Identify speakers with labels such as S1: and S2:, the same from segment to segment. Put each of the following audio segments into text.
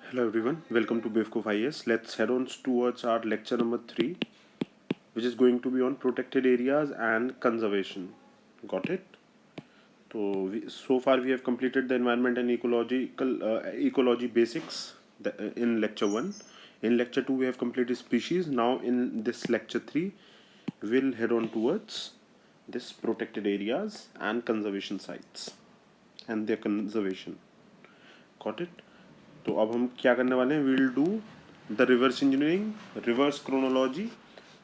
S1: Hello everyone, welcome to Bivco IS. Let's head on towards our lecture number 3, which is going to be on protected areas and conservation. Got it? So far we have completed the environment and ecology basics in lecture 1. In lecture 2 we have completed species. Now in this lecture 3 we'll head on towards this protected areas and conservation sites and their conservation. Got it? तो अब हम क्या करने वाले हैं, will do the reverse engineering, reverse chronology,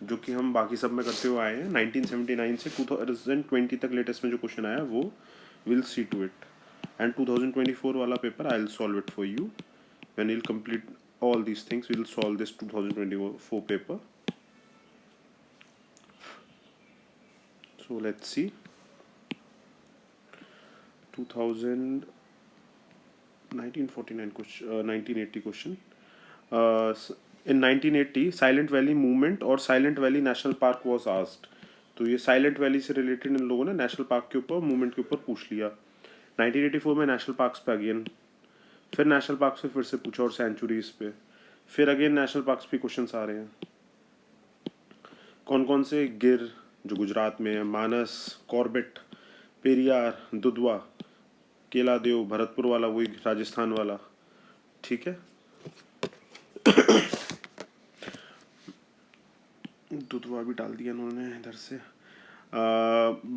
S1: जो कि हम बाकी सब में करते हुए आए हैं 1979 से 2020 तक लेटेस्ट में जो क्वेश्चन आया वो will see to it. And 2024 वाला paper I will solve it for you when will complete all these things. We will solve this 2024 paper. So let's see. 1949 question, 1980 question. In 1980 silent valley movement और silent valley national park was asked. तो ये silent valley से related इन लोगों ने national park के ऊपर movement के ऊपर पूछ लिया. 1984 में नेशनल पार्क्स पे अगेन, फिर नेशनल पार्क्स पे फिर से पूछा और सेंचुरीज पे, फिर अगेन नेशनल पार्क्स पे क्वेश्चंस आ रहे हैं. कौन कौन से? गिर जो गुजरात में है, मानस, कॉर्बेट, पेरियार, दुधवा, केलादेव, भरतपुर वाला वही राजस्थान वाला. ठीक है, दुधवा भी डाल दिया उन्होंने इधर से.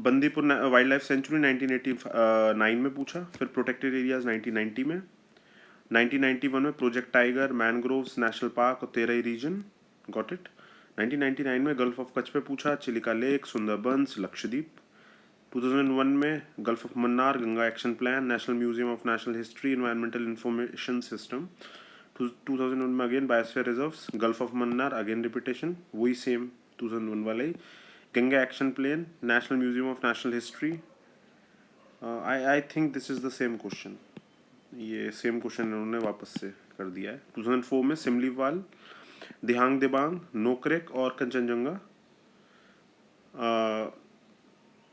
S1: बंदीपुर वाइल्ड लाइफ सेंचुरी 1989 में पूछा, फिर प्रोटेक्टेड एरियाज 1990 में, 1991 में project tiger, mangroves national park और तेरई रीजन. Got it. 1999 में गल्फ ऑफ कच्छ पे पूछा, चिलिका लेक, सुंदरबंस, लक्षद्वीप. 2001 में gulf of Mannar, Ganga action plan, national museum of national history, environmental information system. 2001 में again biosphere reserves, gulf of Mannar, again repetition, वही same 2001 वाला ही. Ganga action plan, national museum of national history. I think this is the same question. ये same question इन्होंने वापस से कर दिया है. 2004 में सिमलीपाल, दिहांग दिबांग, नोकरेक और कंचनजंगा.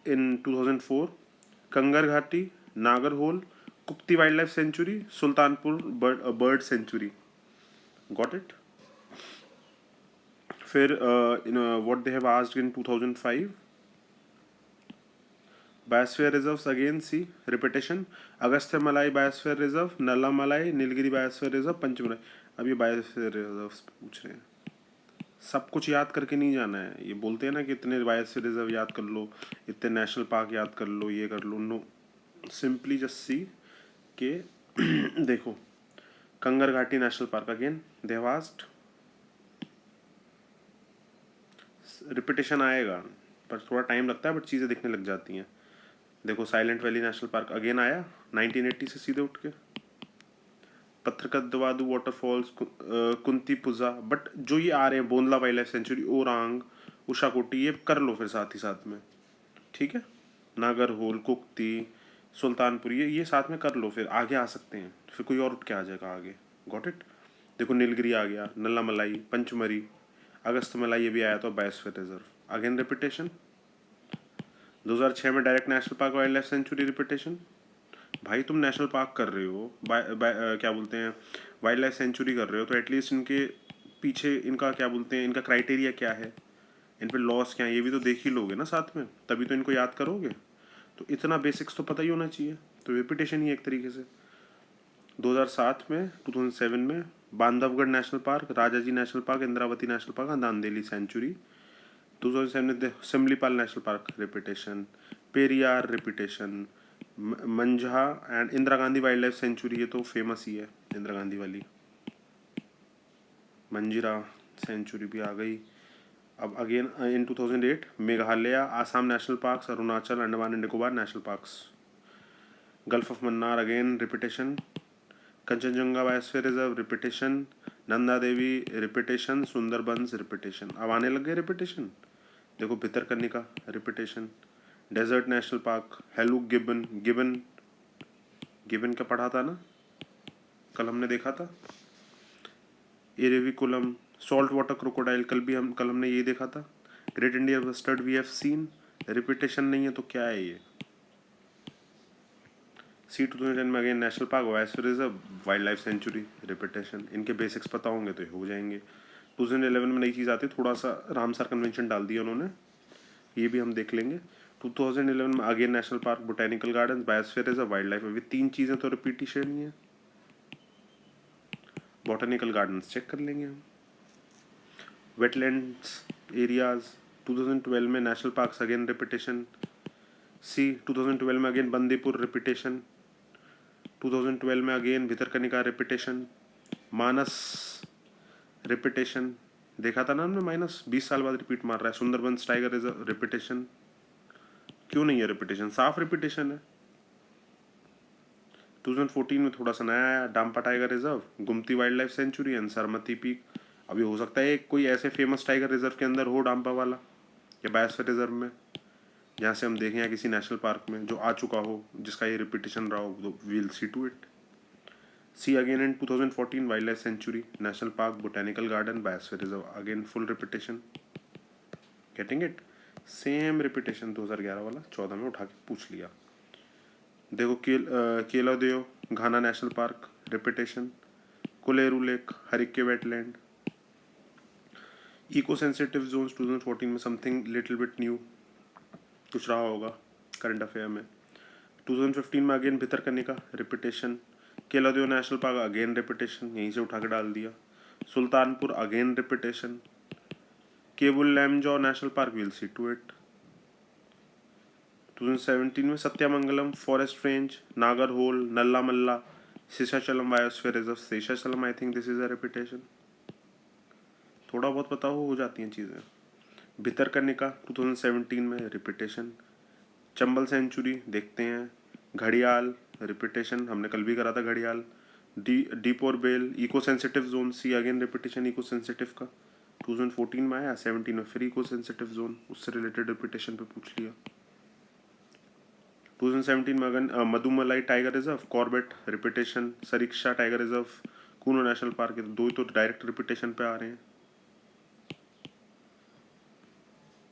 S1: इन 2004 Kanger Ghati, Nagarhole, Kugti wild life sanctuary, Sultanpur bird sanctuary. Got it. फिर what they have asked in 2005, biosphere reserves again see repetition, Agasthya Malai biosphere reserve, नल्ला मलाई, नीलगिरी बायोस्फीयर रिजर्व, पंचमलाई. अब ये बायोस्फीयर रिजर्व्स पूछ रहे हैं. सब कुछ याद करके नहीं जाना है. ये बोलते हैं ना कि इतने बायोस्फीयर रिजर्व याद कर लो, इतने नेशनल पार्क याद कर लो, ये कर लो. नो, सिंपली जस्ट सी के देखो, Kanger Ghati national park again they have asked. Repetition आएगा पर थोड़ा टाइम लगता है, बट चीज़ें दिखने लग जाती हैं. देखो, silent valley national park again आया 1980 से सीधे उठ के. पत्थरकद्दवादू वाटरफॉल्स, कुंती पुजा. बट जो ये आ रहे हैं, बोंदला वाइल्ड लाइफ सेंचुरी, ओरांग, उषाकोटी, ये कर लो फिर साथ ही साथ में. ठीक है, नागरहोल, कुक्ती, सुल्तानपुर, ये साथ में कर लो, फिर आगे आ सकते हैं. फिर कोई और उठ के आ जाएगा आगे. Got it. देखो, नीलगिरी आ गया, नल्ला मलाई, पंचमरी, अगस्त मलाई, ये भी आया था बायोस्फीयर रिजर्व. Again repetition. 2006 में direct national park wild life sanctuary repetition. भाई तुम नेशनल पार्क कर रहे हो, क्या बोलते हैं, वाइल्ड लाइफ सेंचुरी कर रहे हो, तो एटलीस्ट इनके पीछे इनका क्या बोलते हैं, इनका क्राइटेरिया क्या है, इन पे लॉस क्या है, ये भी तो देख ही लोगे ना साथ में, तभी तो इनको याद करोगे. तो इतना बेसिक्स तो पता ही होना चाहिए. तो रिपीटेशन ही एक तरीके से. 2007 में, 2007 में Bandhavgarh national park, Rajaji national park, Indravati national park, Dandeli sanctuary. 2007 में Simlipal national park repetition, Periyar repetition, Manjha and Indira Gandhi wild life sanctuary, ये तो फेमस ही है इंदिरा गांधी वाली. मंजिरा सेंचुरी भी आ गई. अब again in 2008 Meghalaya, Assam national parks, Arunachal, Andaman and Nicobar national parks. Gulf of Mannar again repetition, Kanchenjunga biosphere reserve repetition, Nanda Devi repetition, Sundarbans repetition. अब आने लग गए रिपीटेशन. देखो, Bhitarkanika repetition, desert national park, hoolock gibbon, gibbon gibbon का पढ़ा था ना कल, हमने देखा था. एरेविकुलम, सॉल्ट वाटर क्रोकोडाइल, कल हमने ये देखा था. Great India bustard we have seen. Repetition नहीं है तो क्या है ये. सी 2010 में again national park, biosphere reserve, wild life sanctuary, repetition. इनके बेसिक्स पता होंगे तो हो जाएंगे। 2011 में नई चीज़ आती है, थोड़ा सा रामसर कन्वेंशन डाल दिया उन्होंने, ये भी हम देख लेंगे। 2011 में again national park, botanical garden, biosphere reserve, wild life. अभी 3 चीज़ें तो रिपीटेशन ही है। बोटेनिकल गार्डन्स चेक कर लेंगे हम। वेटलैंड्स एरियाज 2012 में नेशनल पार्क्स अगेन रिपीटेशन। सी 2012 में अगेन बंदीपुर रिपीटेशन। 2012 में again Bhitarkanika repetition. Manas repetition, देखा था ना हमने, -20 साल बाद रिपीट मार रहा है। Sundarbans tiger reserve repetition. क्यों नहीं है रिपीटेशन, साफ रिपीटेशन है। 2014 में थोड़ा सा नया आया, Dampa tiger reserve, Gumti wild life sanctuary and Saramati peak. अभी हो सकता है कोई ऐसे फेमस टाइगर रिजर्व के अंदर हो डाम्पा वाला, या बायोस्फीयर रिजर्व में, जहाँ से हम देखें, या किसी नेशनल पार्क में जो आ चुका हो, जिसका ये रिपीटेशन रहा हो, तो we'll see to it. See again in 2014 wild life sanctuary, national park, botanical garden, biosphere reserve, again full repetition. Getting it, same repetition 2011 वाला 14 में उठा के पूछ लिया। देखो Keoladeo Ghana national park repetition. Kolleru lake, Harike wetland. Eco sensitive zones 2014 में something little bit new कुछ रहा होगा करंट अफेयर में। 2015 में again Bhitarkanika repetition. Keoladeo national park again repetition, यहीं से उठा के डाल दिया। Sultanpur again repetition. Keibul Lamjao national park, will see to it. 2017 में Sathyamangalam forest range, Nagarhole, Nalla Malla, Seshachalam biosphere reserve, Seshachalam, I think this is a repetition. थोड़ा बहुत पता हो जाती हैं चीज़ें। भितरकनिका 2017 में रिपीटेशन। चंबल सेंचुरी देखते हैं। घड़ियाल रिपीटेशन, हमने कल भी करा था घड़ियाल। Deepor Beel, eco sensitive zone, see again repetition eco sensitive का। 2014 में आया, 17 में फिर इको सेंसिटिव जोन, उससे रिलेटेड रिपीटेशन पे पूछ लिया। 2017 में again Mudumalai tiger reserve, Corbett repetition, Sariska tiger reserve, Kuno national park, दो ही तो डायरेक्ट रिपीटेशन पे आ रहे हैं।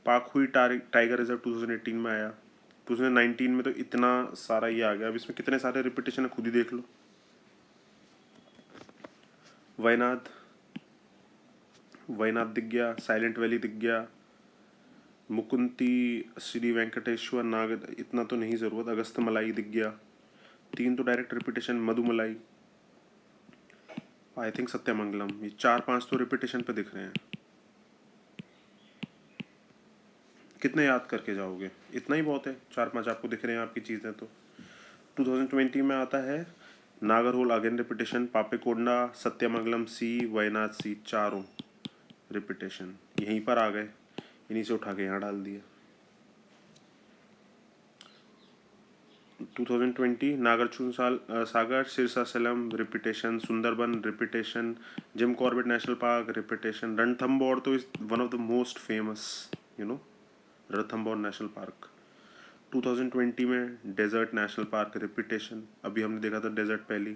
S1: पाखुई टाइगर रिजर्व 2018 में आया। 2019 में तो इतना सारा ये आ गया, अब इसमें कितने सारे रिपीटेशन है खुद ही देख लो। वयनाड, वयनाड दिख गया, साइलेंट वैली दिख गया, मुकुंती, श्री वेंकटेश्वर नाग, इतना तो नहीं ज़रूरत। अगस्त मलाई दिख गया, 3 तो direct repetition. Mudumalai, I think Sathyamangalam, ये 4-5 तो रिपीटेशन पे दिख रहे हैं। कितने याद करके जाओगे, इतना ही बहुत है, 4-5 आपको दिख रहे हैं आपकी चीज़ें तो। 2020 में आता है नागरहोल अगेन रिपीटेशन, पापेकोंडा, सत्यमंगलम सी, वयनाड सी, चारों रिपीटेशन यहीं पर आ गए, इन्हीं से उठा के यहाँ डाल दिए। 2020 Nagarjuna Sagar, Srisailam repetition, Sundarban repetition, Jim Corbett national park repetition. Ranthambore तो is one of the most famous, Ranthambore national park. 2020 में डेजर्ट नेशनल पार्क रिपीटेशन, अभी हमने देखा था डेजर्ट पहली।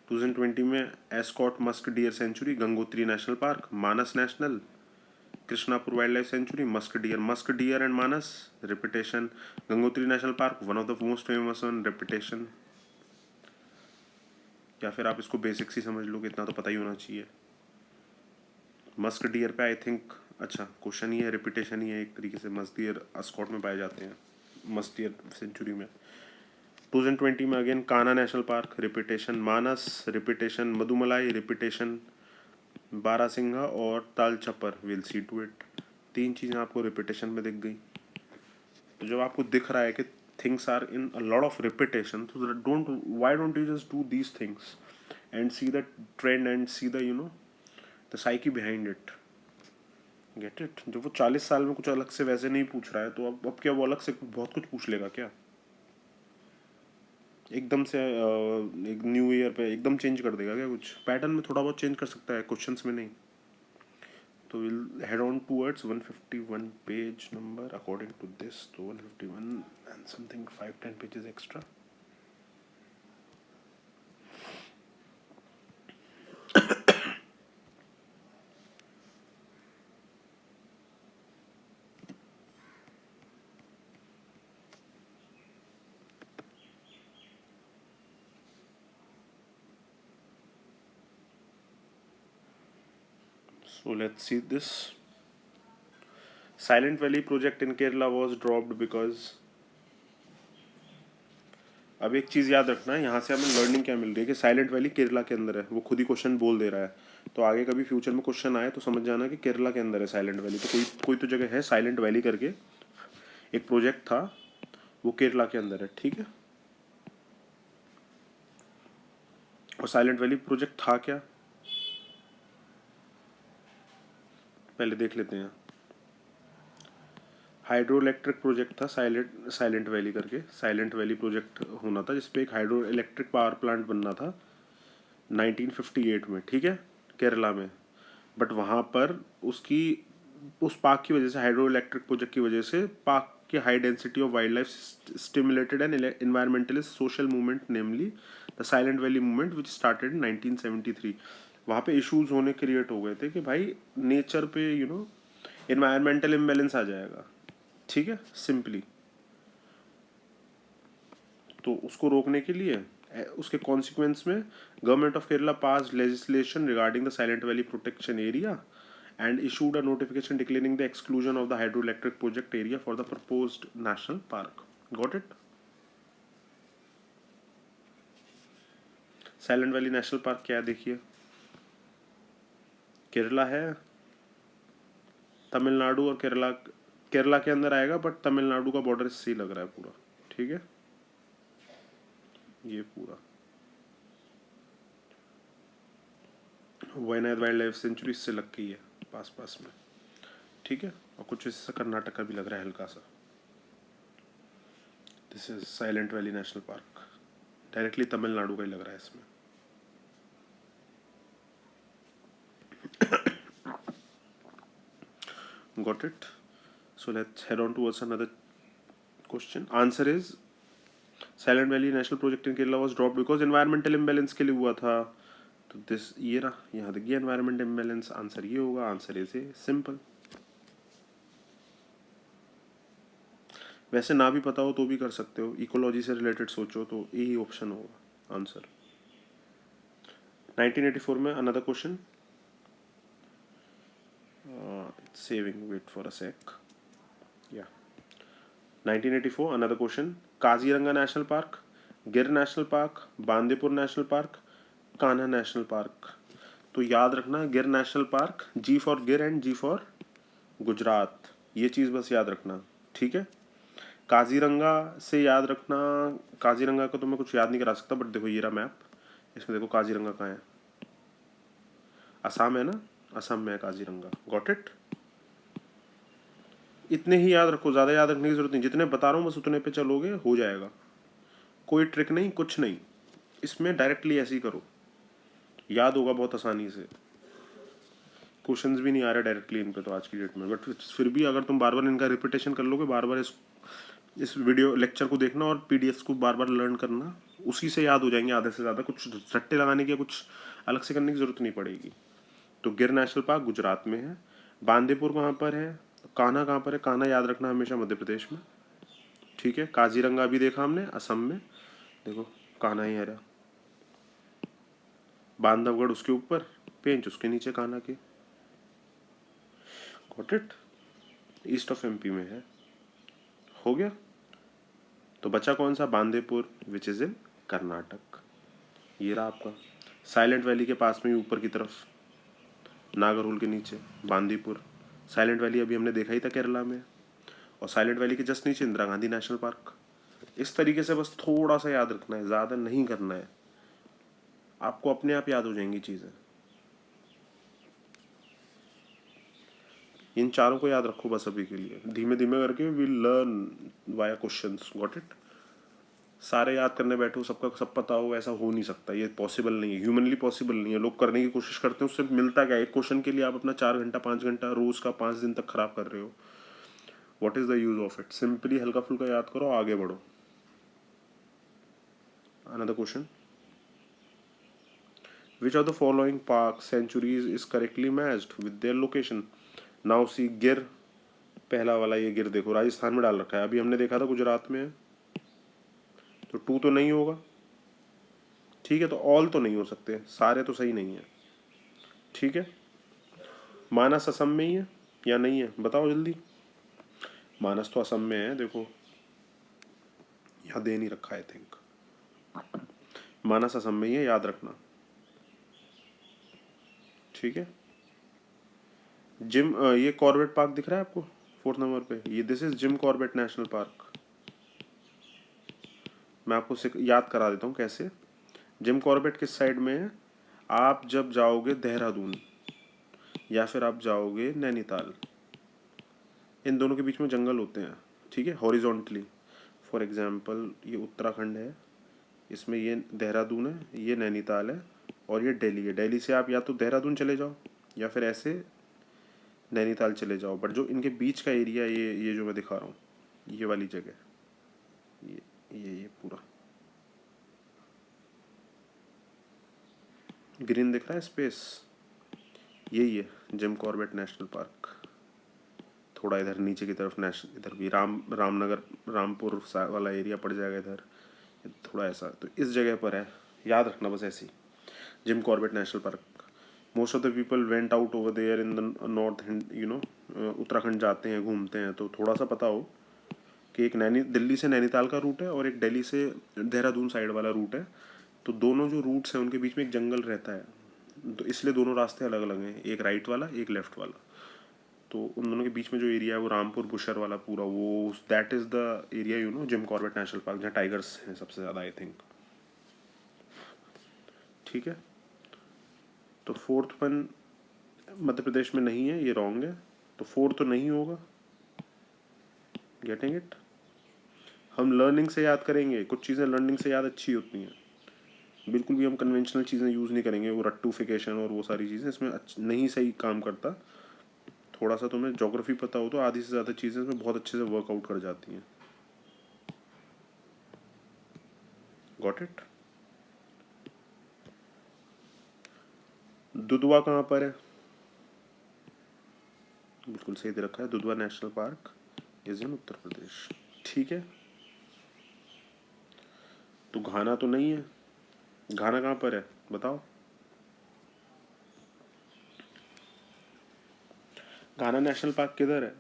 S1: 2020 में Askot musk deer sanctuary, Gangotri national park, Manas national, Krishnapur wild life sanctuary, musk deer and Manas repetition. Gangotri national park one of the most famous one, repetition. या फिर आप इसको बेसिक्स ही समझ लो कि इतना तो पता ही होना चाहिए। मस्क डियर पे आई थिंक, अच्छा क्वेश्चन ही है, रिपीटेशन ही है एक तरीके से। मस्क डियर एस्कॉट में पाए जाते हैं, मस्क डियर सेंचुरी में। 2020 में again Kanha national park repetition, Manas repetition, Mudumalai repetition, barasingha और ताल छपर, विल सी टू इट। 3 चीज़ें आपको रिपीटेशन में दिख गई। तो जब आपको दिख रहा है कि things are in a lot of repetition, तो why don't you just do these things and see the trend and see the the psyche behind it. Get it. जब वो 40 साल में कुछ अलग से वैसे नहीं पूछ रहा है, तो अब क्या वो अलग से बहुत कुछ पूछ लेगा क्या? एकदम से एक न्यू ईयर पे एकदम चेंज कर देगा क्या? कुछ पैटर्न में थोड़ा बहुत चेंज कर सकता है, क्वेश्चंस में नहीं। तो we'll head on towards 151 page number according to this, तो 151 and something 5-10 pages extra. So let's see this. Silent Valley project in Kerala was dropped because. अब एक चीज़ याद रखना है, यहाँ से हमें लर्निंग क्या मिल रही है कि साइलेंट वैली केरला के अंदर है, वो खुद ही क्वेश्चन बोल दे रहा है। तो आगे कभी फ्यूचर में क्वेश्चन आए तो समझ जाना कि केरला के अंदर है साइलेंट वैली। तो कोई कोई तो जगह है साइलेंट वैली करके, एक प्रोजेक्ट था, वो केरला के अंदर है, ठीक है। और साइलेंट वैली प्रोजेक्ट था क्या, पहले देख लेते हैं। हाइड्रो इलेक्ट्रिक प्रोजेक्ट था साइलेंट वैली करके, साइलेंट वैली प्रोजेक्ट होना था जिसपे एक हाइड्रो इलेक्ट्रिक पावर प्लांट बनना था 1958 में, ठीक है, केरला में। बट वहाँ पर उसकी उस पार्क की वजह से, हाइड्रो इलेक्ट्रिक प्रोजेक्ट की वजह से, पार्क की high density of wildlife stimulated an environmentalist social movement, namely the silent valley movement which started in 1973। वहाँ पे इश्यूज होने क्रिएट हो गए थे कि भाई नेचर पे एनवायरमेंटल इम्बेलेंस आ जाएगा, ठीक है, सिंपली। तो उसको रोकने के लिए उसके कॉन्सिक्वेंस में government of Kerala pass legislation regarding the silent valley protection area and issued a notification declaring the exclusion of the hydroelectric project area for the proposed national park. Got it? Silent valley national park क्या है देखिए, केरला है, तमिलनाडु और केरला के अंदर आएगा, but Tamil Nadu का border इससे ही लग रहा है पूरा, ठीक है, ये पूरा वायनाड वाइल्ड लाइफ सेंचुरी इससे लग गई है पास में, ठीक है। और कुछ इससे कर्नाटक का भी लग रहा है हल्का सा। This is silent valley national park, directly Tamil Nadu का ही लग रहा है इसमें। Got it? So let's head on towards another question. Answer is Silent Valley National Project in Kerala was dropped because environmental imbalance के लिए हुआ था। तो दिस ये रहा, यहाँ देखिए एनवायरमेंट इम्बेलेंस, आंसर ये होगा, आंसर इज ए सिंपल। वैसे ना भी पता हो तो भी कर सकते हो, इकोलॉजी से रिलेटेड सोचो तो यही ऑप्शन होगा आंसर। 1984 में another question, saving, wait for a sec, yeah, 1984 another question, Kaziranga national park, Gir national park, Bandipur national park, Kanha national park. तो याद रखना Gir national park, G for Gir and G for Gujarat, ये चीज़ बस याद रखना, ठीक है। काजीरंगा से याद रखना, काजीरंगा को तो मैं कुछ याद नहीं करा सकता, बट देखो ये रहा मैप, इसमें देखो काजीरंगा कहाँ है, असम है ना, असम में है काजीरंगा। Got it? इतने ही याद रखो, ज़्यादा याद रखने की जरूरत नहीं, जितने बता रहा हूँ बस उतने पे चलोगे, हो जाएगा, कोई ट्रिक नहीं, कुछ नहीं, इसमें डायरेक्टली ऐसे ही करो, याद होगा बहुत आसानी से। क्वेश्चंस भी नहीं आ रहे डायरेक्टली इन पे तो आज की डेट में, बट फिर भी अगर तुम बार बार इनका रिपीटेशन कर लोगे, बार बार इस वीडियो लेक्चर को देखना और पीडीएफ को बार बार लर्न करना, उसी से याद हो जाएंगे आधे से ज़्यादा, कुछ रट्टे लगाने की, कुछ अलग से करने की जरूरत नहीं पड़ेगी। तो गिर नेशनल पार्क गुजरात में है, बांदीपुर कहाँ पर है, कान्हा कहाँ पर है, कान्हा याद रखना हमेशा मध्य प्रदेश में, ठीक है। काजीरंगा भी देखा हमने असम में, देखो कान्हा ही है रहा, बांधवगढ़ उसके ऊपर, पेंच उसके नीचे कान्हा के। Got it? East of MP में है, हो गया। तो बचा कौन सा, Bandipur which is in Karnataka, ये रहा आपका। साइलेंट वैली के पास में ही ऊपर की तरफ, नागरहोल के नीचे बांदीपुर। साइलेंट वैली अभी हमने देखा ही था केरला में, और साइलेंट वैली के जस्ट नीचे इंदिरा गांधी नेशनल पार्क। इस तरीके से बस थोड़ा सा याद रखना है, ज़्यादा नहीं करना है, आपको अपने आप याद हो जाएंगी चीज़ें। इन चारों को याद रखो बस अभी के लिए, धीमे धीमे करके will learn via questions. Got it? सारे याद करने बैठो, सबका सब पता हो, ऐसा हो नहीं सकता, ये पॉसिबल नहीं है, ह्यूमनली पॉसिबल नहीं है। लोग करने की कोशिश करते हैं, उससे मिलता क्या, एक क्वेश्चन के लिए आप अपना 4 घंटा 5 घंटा रोज का 5 दिन तक खराब कर रहे हो। What is the use of it? Simply हल्का फुल्का याद करो, आगे बढ़ो। Another question, which of the following park sanctuaries is correctly matched with their location? Now see गिर, पहला वाला ये गिर देखो राजस्थान में डाल रखा है, अभी हमने देखा था गुजरात में है, तो 2 तो नहीं होगा, ठीक है। तो ऑल तो नहीं हो सकते, सारे तो सही नहीं है, ठीक है। मानस असम में ही है या नहीं है, बताओ जल्दी। मानस तो असम में है, देखो यहाँ दे नहीं रखा आई थिंक। मानस असम में ही है, याद रखना, ठीक है। ये कॉर्बेट पार्क दिख रहा है आपको 4 नंबर पे, ये this is gym Corbett national park. मैं आपको याद करा देता हूँ कैसे। जिम कॉर्बेट किस साइड में है, आप जब जाओगे देहरादून या फिर आप जाओगे नैनीताल, इन दोनों के बीच में जंगल होते हैं, ठीक है, हॉरिजॉन्टली। फॉर एग्जांपल ये उत्तराखंड है, इसमें ये देहरादून है, ये नैनीताल है और ये दिल्ली है। दिल्ली से आप या तो देहरादून चले जाओ या फिर ऐसे नैनीताल चले जाओ, बट जो इनके बीच का एरिया, ये जो मैं दिखा रहा हूँ, ये वाली जगह, ये पूरा ग्रीन दिख रहा है स्पेस, यही है जिम कॉर्बेट नेशनल पार्क। थोड़ा इधर नीचे की तरफ इधर भी रामनगर रामपुर वाला एरिया पड़ जाएगा इधर, थोड़ा ऐसा, तो इस जगह पर है, याद रखना बस ऐसी। Jim Corbett national park, most of the people went out over there in the north, Uttarakhand जाते हैं घूमते हैं, तो थोड़ा सा पता हो कि एक दिल्ली से नैनीताल का रूट है और एक दिल्ली से देहरादून साइड वाला रूट है। तो दोनों जो रूट्स हैं उनके बीच में एक जंगल रहता है, तो इसलिए दोनों रास्ते अलग अलग हैं, एक राइट वाला एक लेफ्ट वाला। तो उन दोनों के बीच में जो एरिया है वो रामपुर बुशर वाला पूरा, वो that is the area gym Corbett national park, जहाँ टाइगर्स हैं सबसे ज़्यादा आई थिंक, ठीक है। तो 4th वन मध्य प्रदेश में नहीं है, ये रॉन्ग है, तो 4 तो नहीं होगा। Getting it. हम लर्निंग से याद करेंगे, कुछ चीज़ें लर्निंग से याद अच्छी होती हैं, बिल्कुल भी हम कन्वेंशनल चीज़ें यूज़ नहीं करेंगे, वो रट्टूफिकेशन और वो सारी चीज़ें इसमें नहीं सही काम करता। थोड़ा सा तुम्हें ज्योग्राफी पता हो तो आधी से ज़्यादा चीज़ें इसमें बहुत अच्छे से वर्कआउट कर जाती हैं। Got it. दुधवा कहाँ पर है, बिल्कुल सही दे रखा है, Dudhwa national park is in Uttar Pradesh, ठीक है। तो घाना तो नहीं है, घाना कहाँ पर है बताओ। घाना नेशनल पार्क किधर है,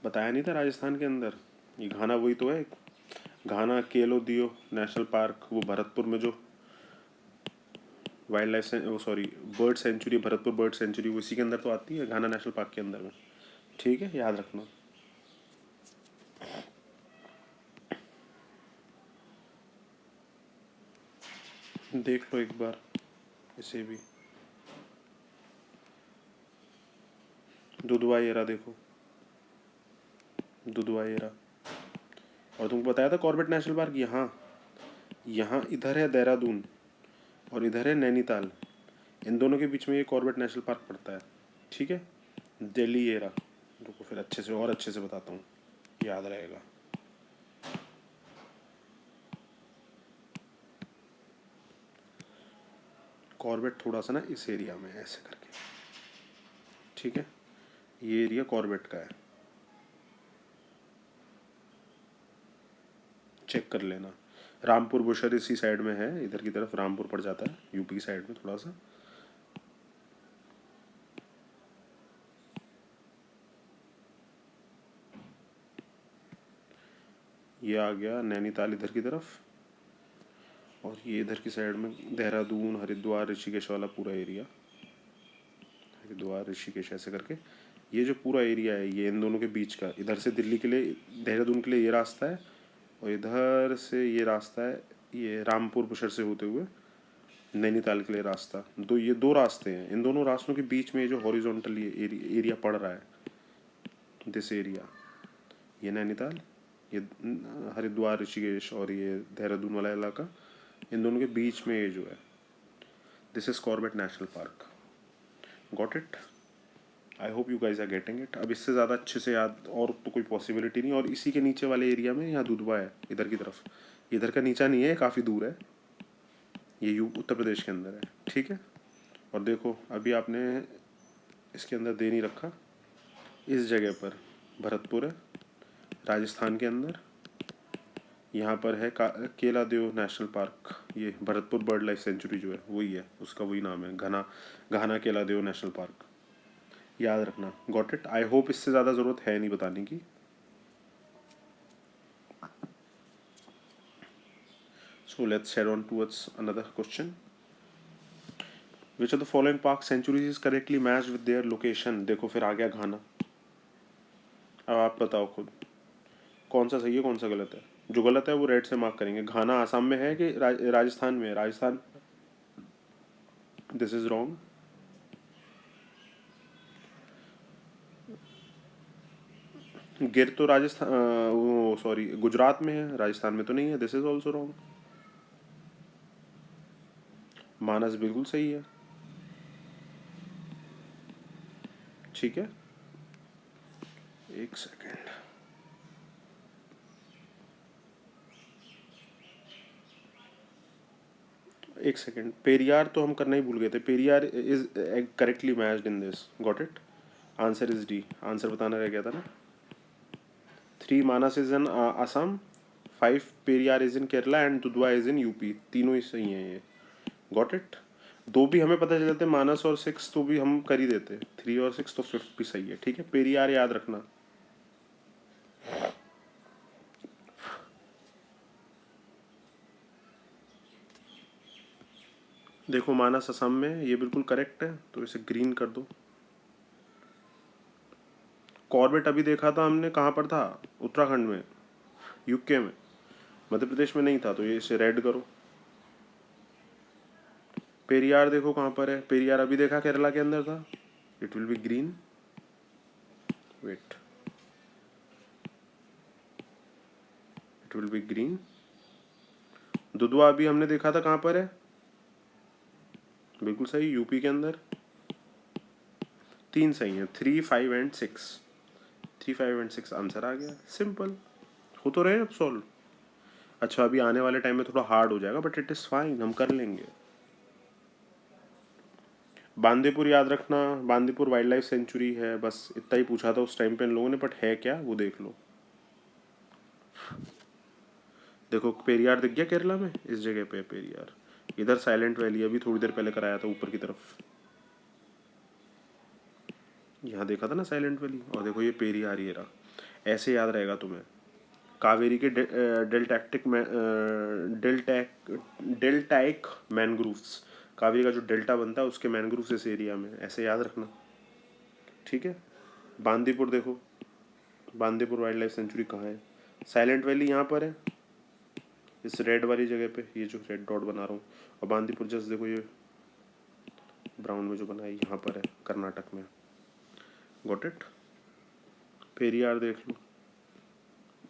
S1: बताया नहीं था, राजस्थान के अंदर। ये घाना वही तो है, घाना केलो दियो नेशनल पार्क, वो भरतपुर में जो वाइल्ड लाइफ वो sorry bird sanctuary, Bharatpur bird sanctuary, वो इसी के अंदर तो आती है, घाना नेशनल पार्क के अंदर में, ठीक है, याद रखना। देख लो एक बार इसे भी, दुधवा एरा देखो, दुधवा एरा। और तुमको बताया था कॉर्बेट नेशनल पार्क यहाँ, यहाँ इधर है देहरादून और इधर है नैनीताल, इन दोनों के बीच में ये कॉर्बेट नेशनल पार्क पड़ता है, ठीक है। दिल्ली एरा, रुको फिर अच्छे से और अच्छे से बताता हूँ, याद रहेगा। कॉर्बेट थोड़ा सा ना इस एरिया में ऐसे करके, ठीक है, ये एरिया कॉर्बेट का है, चेक कर लेना। रामपुर बुशर इसी साइड में है, इधर की तरफ रामपुर पड़ जाता है, यूपी की साइड में थोड़ा सा। ये आ गया नैनीताल इधर की तरफ, और ये इधर की साइड में देहरादून हरिद्वार ऋषिकेश वाला पूरा एरिया, हरिद्वार ऋषिकेश ऐसे करके ये जो पूरा एरिया है, ये इन दोनों के बीच का, इधर से दिल्ली के लिए देहरादून के लिए ये रास्ता है, और इधर से ये रास्ता है, ये रामपुर बुशर से होते हुए नैनीताल के लिए रास्ता। ये दो रास्ते हैं, इन दोनों रास्तों के बीच में ये जो हॉरिजॉन्टल एरिया पड़ रहा है, दिस एरिया, ये नैनीताल, ये हरिद्वार ऋषिकेश और ये देहरादून वाला इलाका, इन दोनों के बीच में ये जो है, this is Corbett national park. Got it. I hope you guys are getting it. अब इससे ज़्यादा अच्छे से याद और तो कोई पॉसिबिलिटी नहीं। और इसी के नीचे वाले एरिया में यहाँ दुधवा है, इधर की तरफ, इधर का नीचा नहीं है, काफ़ी दूर है, ये उत्तर प्रदेश के अंदर है, ठीक है। और देखो अभी आपने इसके अंदर दे नहीं रखा, इस जगह पर भरतपुर है राजस्थान के अंदर, यहाँ पर है केला देव नेशनल पार्क, ये भरतपुर बर्ड लाइफ सेंचुरी जो है वही है, उसका वही नाम है, घना घाना केला देव नेशनल पार्क, याद रखना। Got it? आई होप इससे ज़्यादा ज़रूरत है नहीं बताने की। So let's head on towards another question. Which of the following park sanctuaries is correctly matched with their location? देखो फिर आ गया घाना। अब आप बताओ खुद कौन सा सही है कौन सा गलत है। जो गलत है वो रेड से मार्क करेंगे। घाना आसाम में है कि राजस्थान में है? Rajasthan, this is wrong. गिर तो राजस्थान, वो सॉरी गुजरात में है, राजस्थान में तो नहीं है, दिस इज ऑल्सो रॉन्ग। मानस बिल्कुल सही है। ठीक है, एक सेकेंड। एक सेकेंड, पेरियार तो हम करना ही भूल गए थे। Periyar is correctly matched in this. Got it? Answer is D. Answer बताना रह गया था ना। 3 Manas is in Assam, 5 Periyar is in Kerala and Dudhwa is in UP. तीनों ही सही हैं ये। Got it? 2 भी हमें पता चल जाते, मानस और 6 तो भी हम कर ही देते, 3 और 6 तो 5 भी सही है। ठीक है, पेरियार याद रखना। देखो मानस असम में, ये बिल्कुल करेक्ट है, तो इसे ग्रीन कर दो। कॉर्बेट अभी देखा था हमने, कहाँ पर था? उत्तराखंड में, यूके में, मध्य प्रदेश में नहीं था, तो ये इसे रेड करो। पेरियार देखो कहाँ पर है, पेरियार अभी देखा केरला के अंदर था, it will be green. Wait, it will be green. Dudhwa अभी हमने देखा था, कहाँ पर है? बिल्कुल सही, यूपी के अंदर। 3 सही है, 3, 5 एंड 6। 3, 5 एंड 6 आंसर आ गया। सिंपल हो तो रहे अब सॉल्व। अच्छा, अभी आने वाले टाइम में थोड़ा हार्ड हो जाएगा, बट इट इज फाइन, हम कर लेंगे। बांदीपुर याद रखना, बांदीपुर वाइल्ड लाइफ सेंचुरी है, बस इतना ही पूछा था उस टाइम पे इन लोगों ने, बट है क्या वो देख लो। देखो पेरियार दिख गया केरला में, इस जगह पे पेरियार। इधर साइलेंट वैली अभी थोड़ी देर पहले कराया था ऊपर की तरफ, यहाँ देखा था ना साइलेंट वैली, और देखो ये पेरियार ही रहा। ऐसे याद रहेगा तुम्हें। कावेरी के डेल्टाइक मैनग्रूव्स, कावेरी का जो डेल्टा बनता है उसके मैनग्रूव्स इस एरिया में, ऐसे याद रखना। ठीक है, बांदीपुर देखो, बांदीपुर वाइल्ड लाइफ सेंचुरी कहाँ है? साइलेंट वैली यहाँ पर है, इस रेड वाली जगह पे, ये जो रेड डॉट बना रहा हूँ। और बांदीपुर जस्ट देखो, ये ब्राउन में जो बना है यहाँ पर है, कर्नाटक में। Got it? पेरियार देख लो।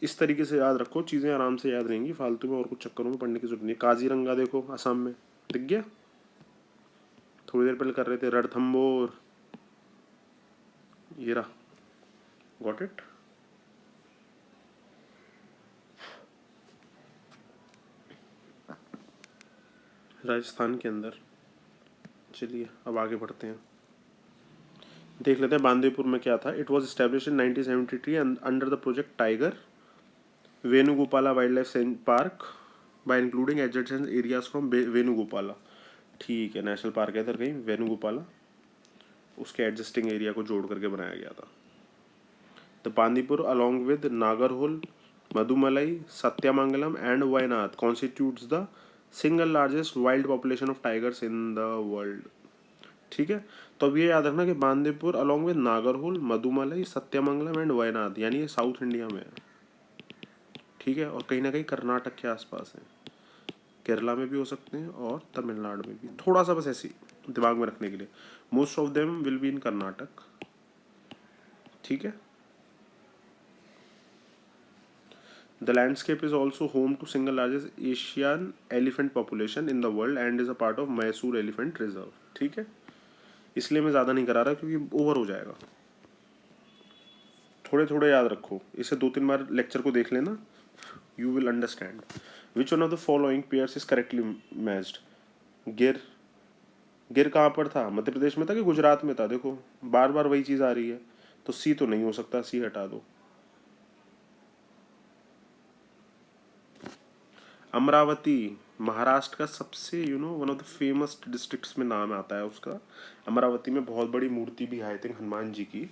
S1: इस तरीके से याद रखो, चीज़ें आराम से याद रहेंगी, फालतू में और कुछ चक्करों में पढ़ने की जरूरत नहीं। काजीरंगा देखो असम में, दिख गया? थोड़ी देर पहले कर रहे थे। रणथंबोर, ये रहा। Got it? राजस्थान के अंदर। चलिए अब आगे बढ़ते हैं, देख लेते हैं बांदीपुर में क्या था। It was establish in 1973 under the project tiger Venugopala wild life park by including adjacent areas from Venugopala. ठीक है, नेशनल पार्क है इधर कहीं वेणुगोपाला, उसके एडजस्टिंग एरिया को जोड़ करके बनाया गया था। The Bandipur along with Nagarhole, Mudumalai, Sathyamangalam and Wayanad constitutes the single largest wild population of tigers in the world. ठीक है, तो अब ये याद रखना कि Bandipur along with Nagarhole, Mudumalai, Sathyamangalam and Wayanad, यानी ये साउथ इंडिया में है। ठीक है, और कहीं ना कहीं कर्नाटक के आसपास है, केरला में भी हो सकते हैं और तमिलनाडु में भी, थोड़ा सा बस ऐसी दिमाग में रखने के लिए। Most of them will be in Karnataka. ठीक है, the landscape is also home to single largest Asian elephant population in the world and is a part of Mysore elephant reserve. ठीक है, इसलिए मैं ज़्यादा नहीं करा रहा क्योंकि ओवर हो जाएगा। थोड़े थोड़े याद रखो, इसे 2-3 बार लेक्चर को देख लेना, you will understand. Which one of the following pairs is correctly matched? गिर, गिर कहाँ पर था? मध्य प्रदेश में था कि गुजरात में था? देखो बार बार वही चीज़ आ रही है, तो सी तो नहीं हो सकता, सी हटा दो। अमरावती महाराष्ट्र का सबसे one of the famous districts में नाम आता है उसका। अमरावती में बहुत बड़ी मूर्ति भी है आई थिंक हनुमान जी की।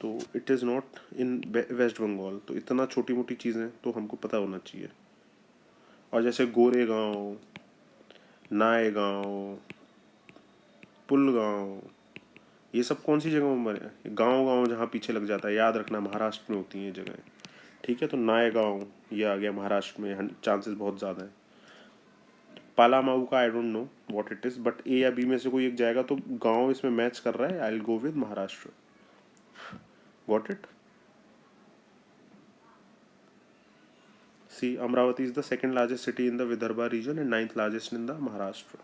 S1: तो it is not in waste Bengal. तो इतना छोटी मोटी चीज़ें तो हमको पता होना चाहिए। और जैसे गोरेगांव, नायगांव, पुलगांव, ये सब कौन सी जगहों में है? गांव गांव जहाँ पीछे लग जाता है, याद रखना महाराष्ट्र में होती हैं ये जगहें। ठीक है, तो नायगांव ये आ गया महाराष्ट्र में, चांसेस बहुत ज़्यादा है। पालामाऊ का I don't know what it is, but A या बी में से कोई एक जाएगा। तो गांव इसमें मैच कर रहा है, I will go with Maharashtra. Got it. See Amravati is the second largest city in the Vidarbha region and ninth largest in the Maharashtra.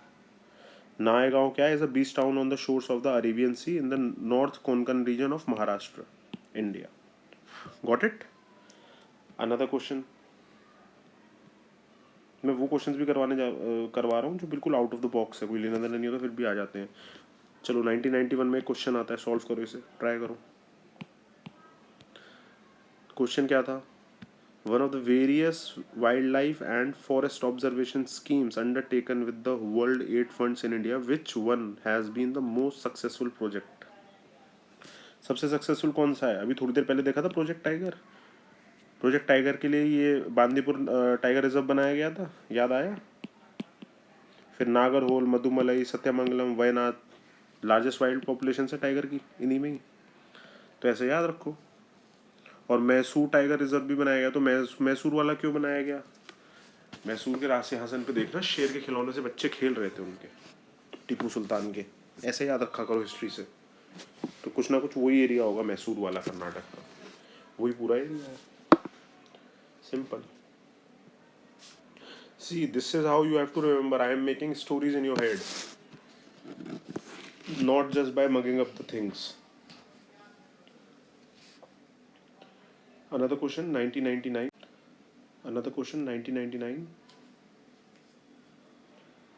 S1: Naigaon क्या है? Is a beach town on the shores of the Arabian sea in the north Konkan region of Maharashtra, India. Got it. Another question. मैं वो questions भी करवा रहा हूँ जो बिल्कुल आउट ऑफ द बॉक्स है, कोई लेना देना नहीं होता, फिर भी आ जाते हैं। चलो 1991 में एक क्वेश्चन आता है, सॉल्व करो इसे, ट्राई करो। क्वेश्चन क्या था? One of the various wildlife and forest observation schemes undertaken with the world aid funds in India, which one has been the most successful project? सबसे सक्सेसफुल कौन सा है? अभी थोड़ी देर पहले देखा था प्रोजेक्ट टाइगर। प्रोजेक्ट टाइगर के लिए ये बांदीपुर टाइगर रिजर्व बनाया गया था, याद आया? फिर Nagarhole, Mudumalai, Sathyamangalam, Wayanad largest wild population है टाइगर की इन्हीं में ही। तो ऐसे याद रखो। और मैसूर टाइगर रिजर्व भी बनाया गया। तो मैसूर वाला क्यों बनाया गया? मैसूर के राज सिंहासन पे देखना, शेर के खिलौने से बच्चे खेल रहे थे उनके, टीपू सुल्तान के। ऐसे याद रखा करो हिस्ट्री से। तो कुछ ना कुछ वही एरिया होगा मैसूर वाला, कर्नाटक का वही पूरा एरिया है। Simple. See, this is how you have to remember. I am making stories in your head, not just by mugging up the things. Another question, 1999. Another question, 1999.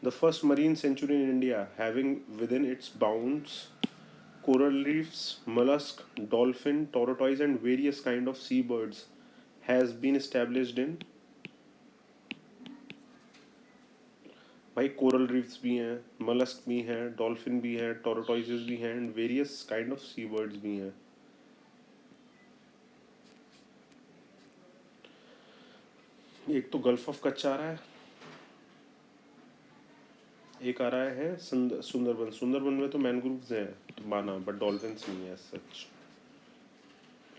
S1: The first marine sanctuary in India, having within its bounds coral reefs, mollusk, dolphin, tortoise, and various kind of seabirds, has been established in। भाई coral reefs भी हैं, mollusk भी हैं, dolphin भी हैं, tortoises भी हैं, and various kind of sea birds भी हैं। एक तो गल्फ ऑफ कच्छ आ रहा है, एक आ रहा है सुंदरबन। सुंदरबन में तो मैनग्रोव्स हैं तो माना, बट डॉल्फिन्स नहीं है सच।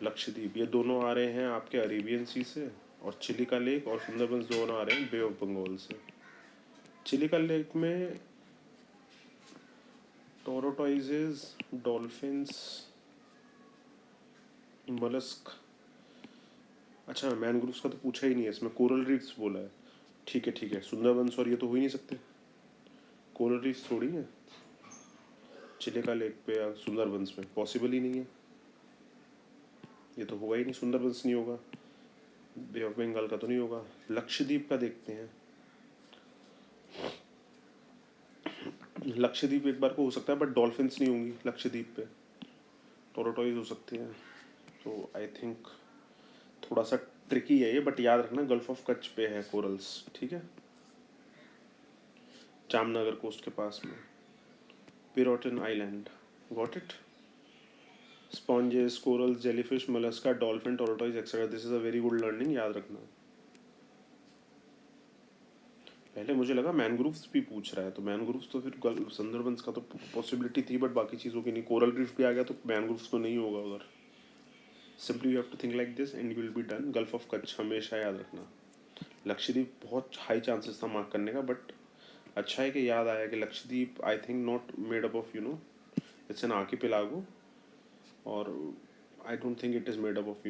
S1: लक्षद्वीप, ये दोनों आ रहे हैं आपके अरेबियन सी से, और चिलिका लेक और सुंदरबन दोनों आ रहे हैं बे ऑफ बंगाल से। चिलिका लेक में टोरटॉइजेस, डॉल्फिन्स, मलस्क। अच्छा, मैनग्रोव्स का तो पूछा ही नहीं है इसमें, कोरल रीफ्स बोला है। ठीक है ठीक है, सुंदरबन और ये तो हो ही नहीं सकते, कोरल रीफ्स थोड़ी है चिलिका लेक पे या सुंदरबंस में, पॉसिबल ही नहीं है। ये तो होगा ही नहीं, सुंदरबंस नहीं होगा, बे ऑफ बंगाल का तो नहीं होगा। लक्षद्वीप का देखते हैं। लक्षद्वीप एक बार को हो सकता है, बट डॉल्फिन्स नहीं होंगी लक्षद्वीप पे, टोरटॉइज हो सकती हैं। तो आई थिंक थोड़ा सा ट्रिकी है ये, बट याद रखना गल्फ ऑफ कच्छ पे है कोरल्स। ठीक है, जामनगर कोस्ट के पास में, Pirotan island. Got it. Sponges, corals, jellyfish, mollusca, dolphin, tortoise etcetera. This is a very good learning, याद रखना। पहले मुझे लगा मैनग्रोव्स भी पूछ रहा है, तो मैनग्रोव्स तो फिर सुंदरबंस का तो पॉसिबिलिटी थी, बट बाकी चीज़ों की नहीं। कोरल रीफ भी आ गया तो मैनग्रोव्स तो नहीं होगा उधर। Simply you have to think like this and you will be done. Gulf of Kutch हमेशा याद रखना। लक्षद्वीप बहुत हाई चांसेस था मार्क करने का, बट अच्छा है कि याद आया कि Lakshadweep I think not made up of it's an archipelago, और I don't think it is made up of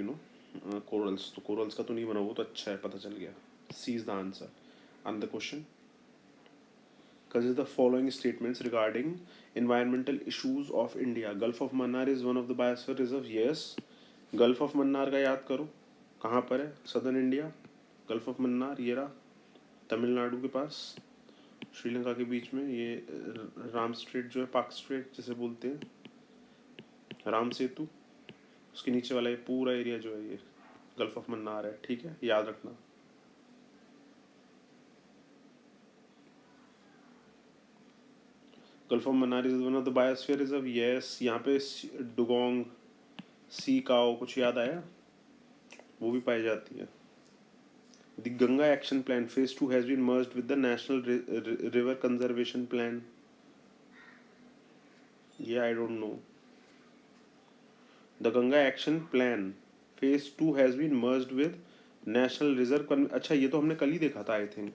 S1: corals. तो कोरल्स का तो नहीं बना, वो तो अच्छा है, पता चल गया। C is the answer. And the question, consider the following statements regarding environmental issues of India. Gulf of Mannar is one of the biosphere reserve. Yes. Gulf of Mannar का याद करो, कहाँ पर है? Southern India. Gulf of Mannar ये रहा, तमिलनाडु के पास, श्रीलंका के बीच में। ये राम स्ट्रेट जो है, पाक स्ट्रेट जिसे बोलते हैं, राम सेतु, उसके नीचे वाला ये पूरा एरिया जो है ये गल्फ ऑफ मन्नार है। ठीक है, याद रखना। Gulf of Mannar is one of the biosphere reserve, yes. यहाँ पे डुगोंग सी काओ कुछ याद आया, वो भी पाई जाती है। The Ganga action plan phase 2 has been merged with the national river conservation plan, ये I don't know. The Ganga action plan phase 2 has been merged with national reserve, अच्छा ये तो हमने कल ही देखा था I think.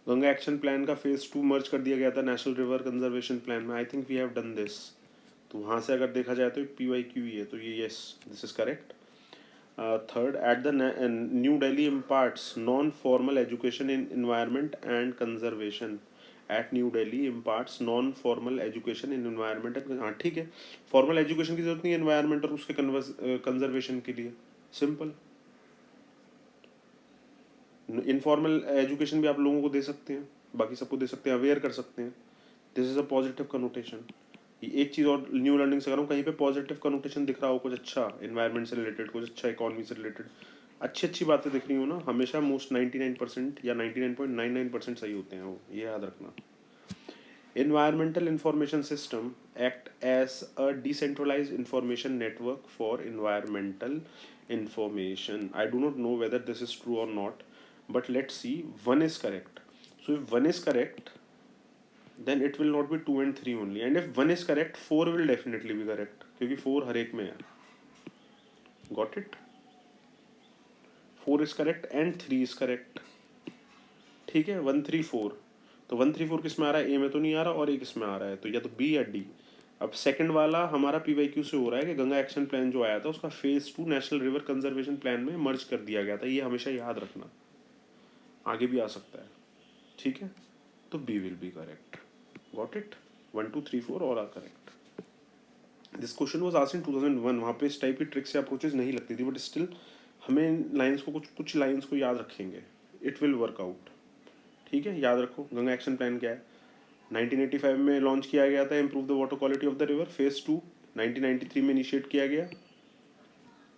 S1: Ganga action plan का फेज 2 मर्ज कर दिया गया था नेशनल रिवर कंजर्वेशन प्लान में, I think we have done this. तो वहाँ से अगर देखा जाए तो PYQ है, तो ये yes this is correct. Third, at the New Delhi imparts non formal education in environment and conservation. At New Delhi imparts non formal education in environment and, हाँ ठीक है, फॉर्मल एजुकेशन की जरूरत नहीं है एनवायरनमेंट और उसके कंजर्वेशन के लिए, सिंपल। इनफॉर्मल एजुकेशन भी आप लोगों को दे सकते हैं, बाकी सबको दे सकते हैं, अवेयर कर सकते हैं। This is a positive connotation. एक चीज़ और न्यू लर्निंग से करूँ, कहीं पे पॉजिटिव कनोटेशन दिख रहा हो कुछ अच्छा इन्वायरमेंट से रिलेटेड, कुछ अच्छा इकोनॉमी से रिलेटेड, अच्छी अच्छी बातें दिख रही हो ना, हमेशा मोस्ट 99% या 99.99% सही होते हैं वो, ये याद रखना। Environmental Information System act as a decentralized information network for environmental information. I do not know whether this is true or not, but let's see. 1 is correct. So if 1 is correct, then it will not be 2 and 3 only. And if 1 is correct, 4 will definitely be correct. क्योंकि 4 हर एक में है. Got it? 4 is correct and 3 is correct. ठीक है, 1 3 4. तो 1 3 4 किस में आ रहा है? ए में तो नहीं आ रहा, और ए किस में आ रहा है? तो या तो बी या डी। अब सेकंड वाला हमारा PYQ से हो रहा है कि गंगा एक्शन प्लान जो आया था उसका phase 2 national river conservation plan में मर्ज कर दिया गया था, ये हमेशा याद रखना, आगे भी आ सकता है। ठीक है, तो B will be correct. Got it? 1 2 3 4 all are correct. This question was asked in 2001, वहाँ पे इस टाइप की ट्रिक्स या अप्रोचेस नहीं लगती थी, बट स्टिल हमें लाइन्स को कुछ लाइन्स को याद रखेंगे, इट विल वर्क आउट। ठीक है, याद रखो गंगा एक्शन प्लान क्या है। 1985 में लॉन्च किया गया था, improve the water quality of the river. Phase 2 1993 में इनिशिएट किया गया।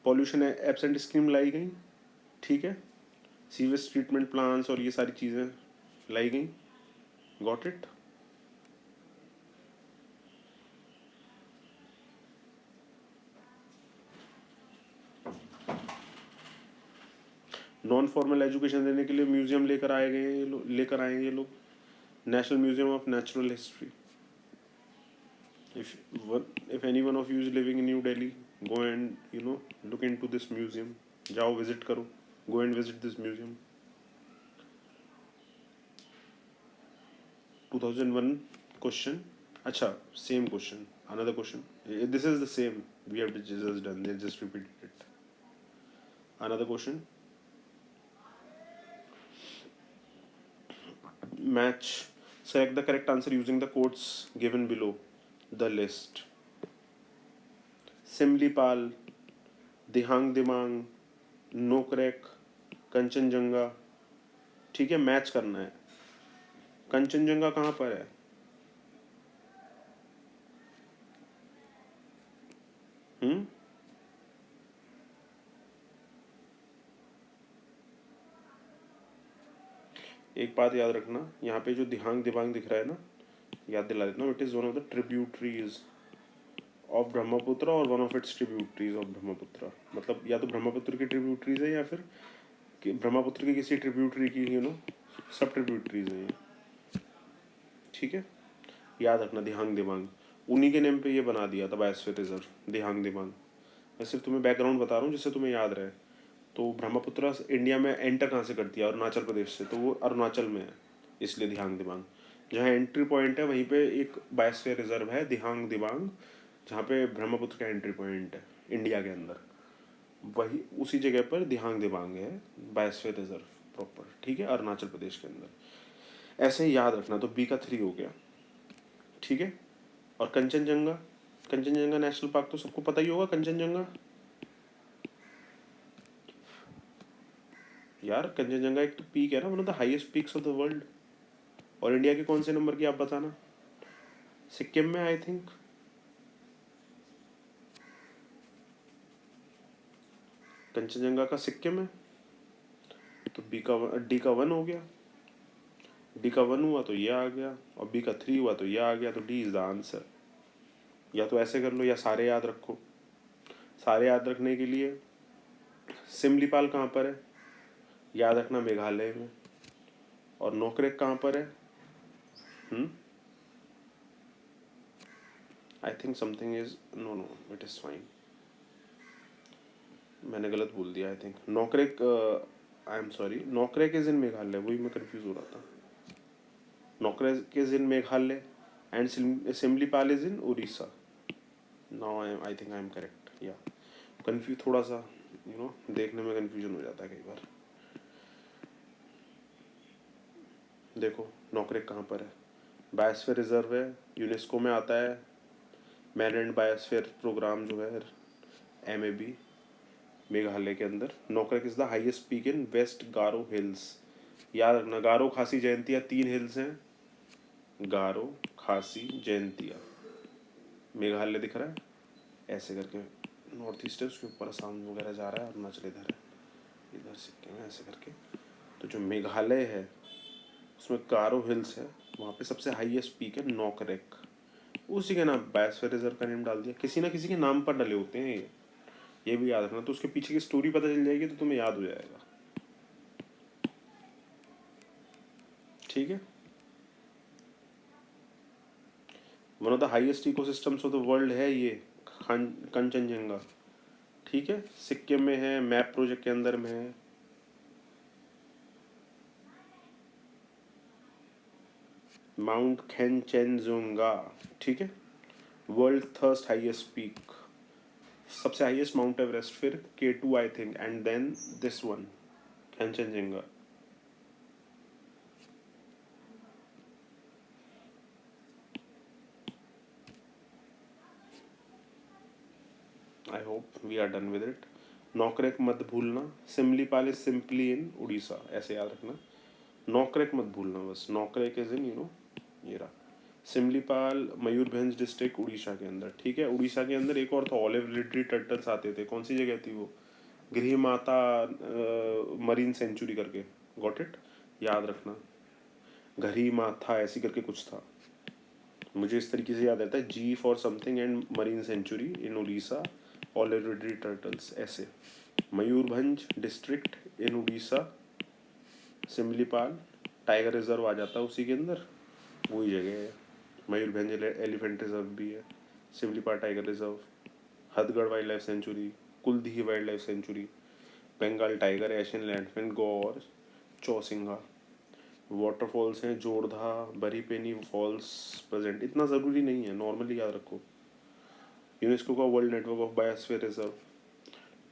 S1: पॉल्यूशन एब्सेंट स्कीम लाई गई। ठीक है, सीवेज ट्रीटमेंट प्लान्स और ये सारी चीज़ें लाई गई। Got it? Non formal education देने के लिए म्यूजियम लेकर आएंगे ये लोग, national museum of natural history. if any one of you is living in New Delhi, go and look into this museum. जाओ विजिट करो, go and visit this museum. 2001 question. अच्छा, same question, another question. This is the same we have just done, they just repeated it. Another question. Match. Select the correct answer using the codes given below the list. Simlipal, Dihang Dibang, Nokrek, Kanchenjunga. ठीक है, match करना है। कंचनजंगा कहाँ पर है? एक बात याद रखना, यहाँ पे जो दिहांग दिमांग दिख रहा है ना, याद दिला देता हूँ, it is one of the tributaries of Brahmaputra और one of its tributaries of Brahmaputra. मतलब या तो ब्रह्मपुत्र की ट्रिब्यूटरीज है या फिर ब्रह्मपुत्र की किसी ट्रिब्यूटरी की सब ट्रिब्यूटरीज हैं ये। ठीक है, याद रखना दिहांग दिमांग, उन्हीं के नेम पे ये बना दिया था बायोस्फीयर रिजर्व, दिहांग दिमांग। मैं सिर्फ तुम्हें बैकग्राउंड बता रहा हूँ जिससे तुम्हें याद रहे। तो ब्रह्मपुत्र इंडिया में एंटर कहाँ से करती है? अरुणाचल प्रदेश से, तो वो अरुणाचल में है, इसलिए दिहांग दिमांग। जहाँ एंट्री पॉइंट है वहीं पे एक बायोस्फीयर रिजर्व है दिहांग दिमांग, जहाँ पे ब्रह्मपुत्र का एंट्री पॉइंट है इंडिया के अंदर, वही उसी जगह पर दिहांग दिमांग है बायोस्फीयर रिजर्व प्रॉपर। ठीक है, अरुणाचल प्रदेश के अंदर। ऐसे ही याद रखना। तो बी का 3 हो गया। ठीक है, और कंचनजंगा, कंचनजंगा नेशनल पार्क तो सबको पता ही होगा। कंचनजंगा यार, कंचनजंगा एक तो पीक है ना, one of the highest peaks of the world. और इंडिया के कौन से नंबर की आप बताना? सिक्किम में आई थिंक। कंचनजंगा का सिक्किम है, तो डी का 1 हो गया। डी का 1 हुआ तो ये आ गया, और बी का 3 हुआ तो ये आ गया, तो डी इज द आंसर। या तो ऐसे कर लो या सारे याद रखो। सारे याद रखने के लिए सिमलीपाल कहाँ पर है, याद रखना मेघालय में। और नोकरेक कहाँ पर है? I think something is, no no it is fine, मैंने गलत बोल दिया। I think Nokrek, I am sorry, Nokrek is in Meghalaya, वही मैं कंफ्यूज हो रहा था। Nokrek is in Meghalaya and Simlipal is in Orissa. Now I think I am correct. या कंफ्यूज थोड़ा सा, देखने में कंफ्यूजन हो जाता है कई बार। देखो नोकरेक कहाँ पर है, बायोस्फीयर रिजर्व है, यूनेस्को में आता है, मैनड बायोस्फीयर प्रोग्राम जो है MAB, मेघालय के अंदर। Nokrek is the highest peak in West Garo Hills. याद रखना, गारो खासी जयंतिया 3 हिल्स हैं, गारो खासी जयंतिया। मेघालय दिख रहा है ऐसे करके, नॉर्थ ईस्ट है, उसके ऊपर असम वगैरह जा रहा है, अरुणाचल इधर है, इधर सिक्किम है, ऐसे करके। तो जो मेघालय है उसमें गारो हिल्स है, वहाँ पे सबसे हाईएस्ट पीक है नोकरेक। उसी के नाम बायोस्फीयर रिजर्व का नेम डाल दिया, किसी ना किसी के नाम पर डले होते हैं ये भी याद रखना। तो उसके पीछे की स्टोरी पता चल जाएगी तो तुम्हें याद हो जाएगा। ठीक है। One of the highest ecosystems of the world है ये कंचनजंगा। ठीक है, सिक्किम में है, मैप प्रोजेक्ट के अंदर में है। माउंट खैनचेनजुंगा, ठीक है। वर्ल्ड थर्स्ट हाईएस्ट पीक, सबसे हाईएस्ट माउंट एवरेस्ट, फिर K2 I think, and then this one Kanchenjunga. I hope we are done with it. Nokrek मत भूलना, Simlipal is simply in Orissa, ऐसे याद रखना। नोकरेक मत भूलना बस, नोकरेक इज इन ये रहा। सिमलीपाल मयूरभंज डिस्ट्रिक्ट उड़ीसा के अंदर। ठीक है, उड़ीसा के अंदर एक और था, ऑलिव रिड्री टर्टल्स आते थे, कौन सी जगह थी वो, गृह माता मरीन सेंचुरी करके, गॉट इट, याद रखना। घरी माथा ऐसी करके कुछ था, मुझे इस तरीके से याद रहता है, G for something and marine sanctuary in Orissa, olive ridley turtles ऐसे। Mayurbhanj district in Orissa, Simlipal tiger reserve आ जाता है उसी के अंदर, वही जगह है। मयूरभंज एलिफेंट रिजर्व भी है, Simlipal tiger reserve, Hadgarh wild life sanctuary, Kuldiha wild life sanctuary, Bengal tiger, Asian लैंडफिन, गौर, चौसिंगा। वाटरफॉल्स हैं जोरधा, बरीपेनी फॉल्स प्रेजेंट, इतना ज़रूरी नहीं है, नॉर्मली याद रखो। यूनेस्को का world network of biosphere reserve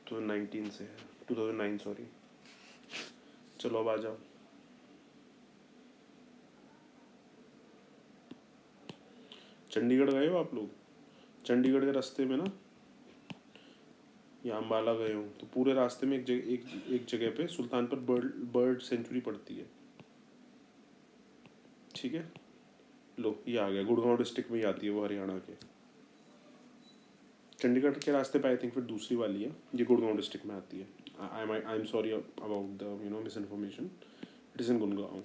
S1: 2019 से है, 2009 सॉरी। चलो अब आ जाओ। चंडीगढ़ गए हो आप लोग? चंडीगढ़ के रास्ते में ना, या अम्बाला गए हो तो पूरे रास्ते में एक जगह पे सुल्तानपुर बर्ड सेंचुरी पड़ती है। ठीक है, लो ये आ गया, गुड़गांव डिस्ट्रिक्ट में ही आती है वो, हरियाणा के। चंडीगढ़ के रास्ते पे आई थिंक फिर दूसरी वाली है, ये गुड़गांव डिस्ट्रिक्ट में आती है। I am sorry about the misinformation, it is in Gurgaon.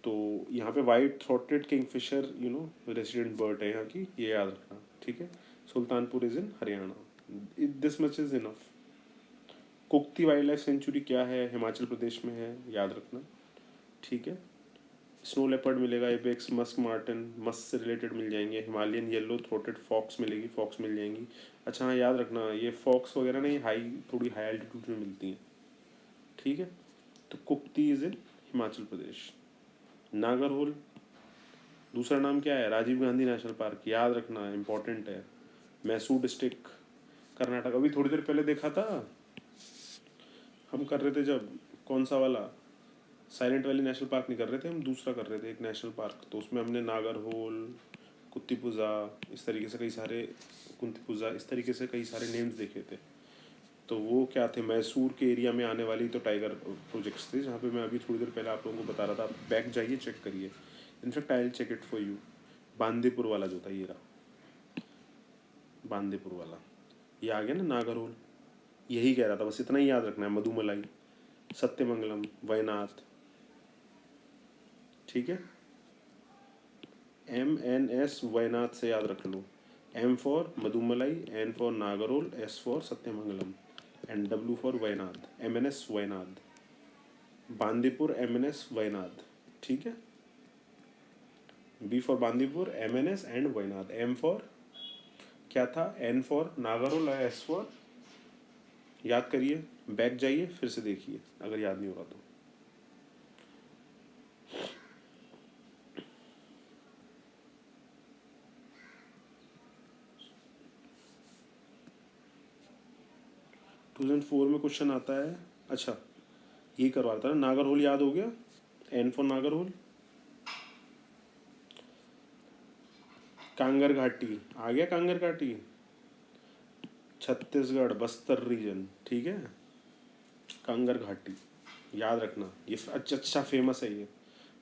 S1: तो यहाँ पे white throated kingfisher resident bird है यहाँ की, ये याद रखना। ठीक है, Sultanpur is in Haryana, this much is enough. Kugti wild life sanctuary क्या है, हिमाचल प्रदेश में है, याद रखना। ठीक है, स्नो लेपर्ड मिलेगा, इबेक्स, मस्क मार्टिन, मस्क से रिलेटेड मिल जाएंगे, हिमालयन येलो थ्रोटेड फॉक्स मिलेगी, फॉक्स मिल जाएंगी। अच्छा हाँ, याद रखना ये फॉक्स वगैरह ना, ये थोड़ी हाई एल्टीट्यूड में मिलती हैं। ठीक है, तो कुक्ती इज इन हिमाचल प्रदेश। नागरहोल दूसरा नाम क्या है, राजीव गांधी नेशनल पार्क, याद रखना, इंपॉर्टेंट है। मैसूर डिस्ट्रिक्ट कर्नाटक, अभी थोड़ी देर पहले देखा था हम कर रहे थे जब, कौन सा वाला, साइलेंट वैली नेशनल पार्क नहीं कर रहे थे हम, दूसरा कर रहे थे एक नेशनल पार्क, तो उसमें हमने नागरहोल, कुत्तीपुजा, इस तरीके से कई सारे, कुंतीपुजा, इस तरीके से कई सारे नेम्स देखे थे। तो वो क्या थे, मैसूर के एरिया में आने वाली तो टाइगर प्रोजेक्ट्स थे, जहाँ पे मैं अभी थोड़ी देर पहले आप लोगों को बता रहा था, आप बैक जाइए चेक करिए, in fact I will check it for you. Bandipur वाला जो था ये रहा, बांदीपुर वाला, ये आ गया ना नागरहोल, यही कह रहा था, बस इतना ही याद रखना है। मधुमलाई, सत्यमंगलम, वयनाथ। ठीक ठीक है। MNS वयनाड से याद रख लो। M for Mudumalai, N for Nagarhole, S for Sathyamangalam and W for Wayanad. MNS Wayanad, Bandipur MNS Wayanad, ठीक है। B for Bandipur, MNS and Wayanad. M for क्या था, N फॉर नागरहोल और S फॉर, याद करिए, बैक जाइए फिर से देखिए अगर याद नहीं हो रहा तो। टू 2004 में क्वेश्चन आता है। अच्छा ये करवा था ना, नागरहोल याद हो गया, N फॉर नागरहोल। कांगर घाटी आ गया, कांगर घाटी छत्तीसगढ़ बस्तर रीजन, ठीक है। कांगर घाटी याद रखना, ये अच्छा फेमस है, ये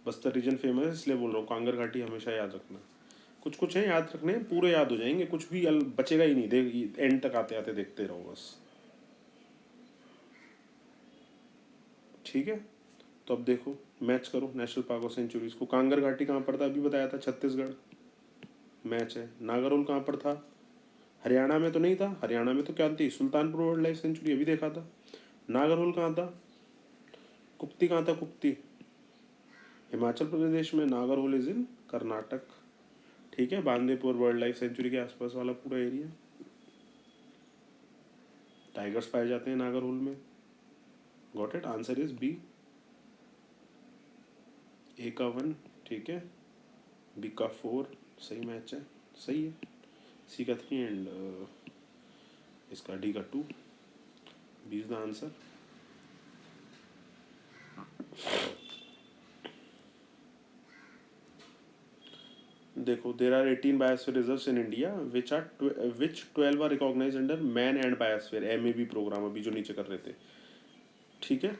S1: बस्तर रीजन फेमस है इसलिए बोल रहा हूँ, कांगर घाटी हमेशा याद रखना। कुछ कुछ है याद रखने, पूरे याद हो जाएंगे, कुछ भी बचेगा ही नहीं, देख एंड तक आते आते देखते रहो बस, ठीक है। तो अब देखो मैच करो नेशनल पार्क और सेंचुरीज को। कांगर घाटी कहाँ पर था, अभी बताया था, छत्तीसगढ़ मैच है। नागरहोल कहाँ पर था, हरियाणा में तो नहीं था, हरियाणा में तो क्या थी, सुल्तानपुर वाइल्ड लाइफ सेंचुरी, अभी देखा था। नागरहोल कहाँ था, कुप्ती कहाँ था, कुप्ती हिमाचल प्रदेश में, नागरहोल इज इन कर्नाटक, ठीक है। बांदीपुर वर्ल्ड लाइफ सेंचुरी के आसपास वाला पूरा एरिया, टाइगर्स पाए जाते हैं नागरहोल में। Got it, answer is B. A का 1, ठीक है, बी का 4, सही मैच है, सही है। सी का 3 एंड इसका डी का 2, बी इज द आंसर। देखो there are 18 biosphere reserves in India which 12 are recognized under man and biosphere MAB programme, अभी जो नीचे कर रहे थे, ठीक है।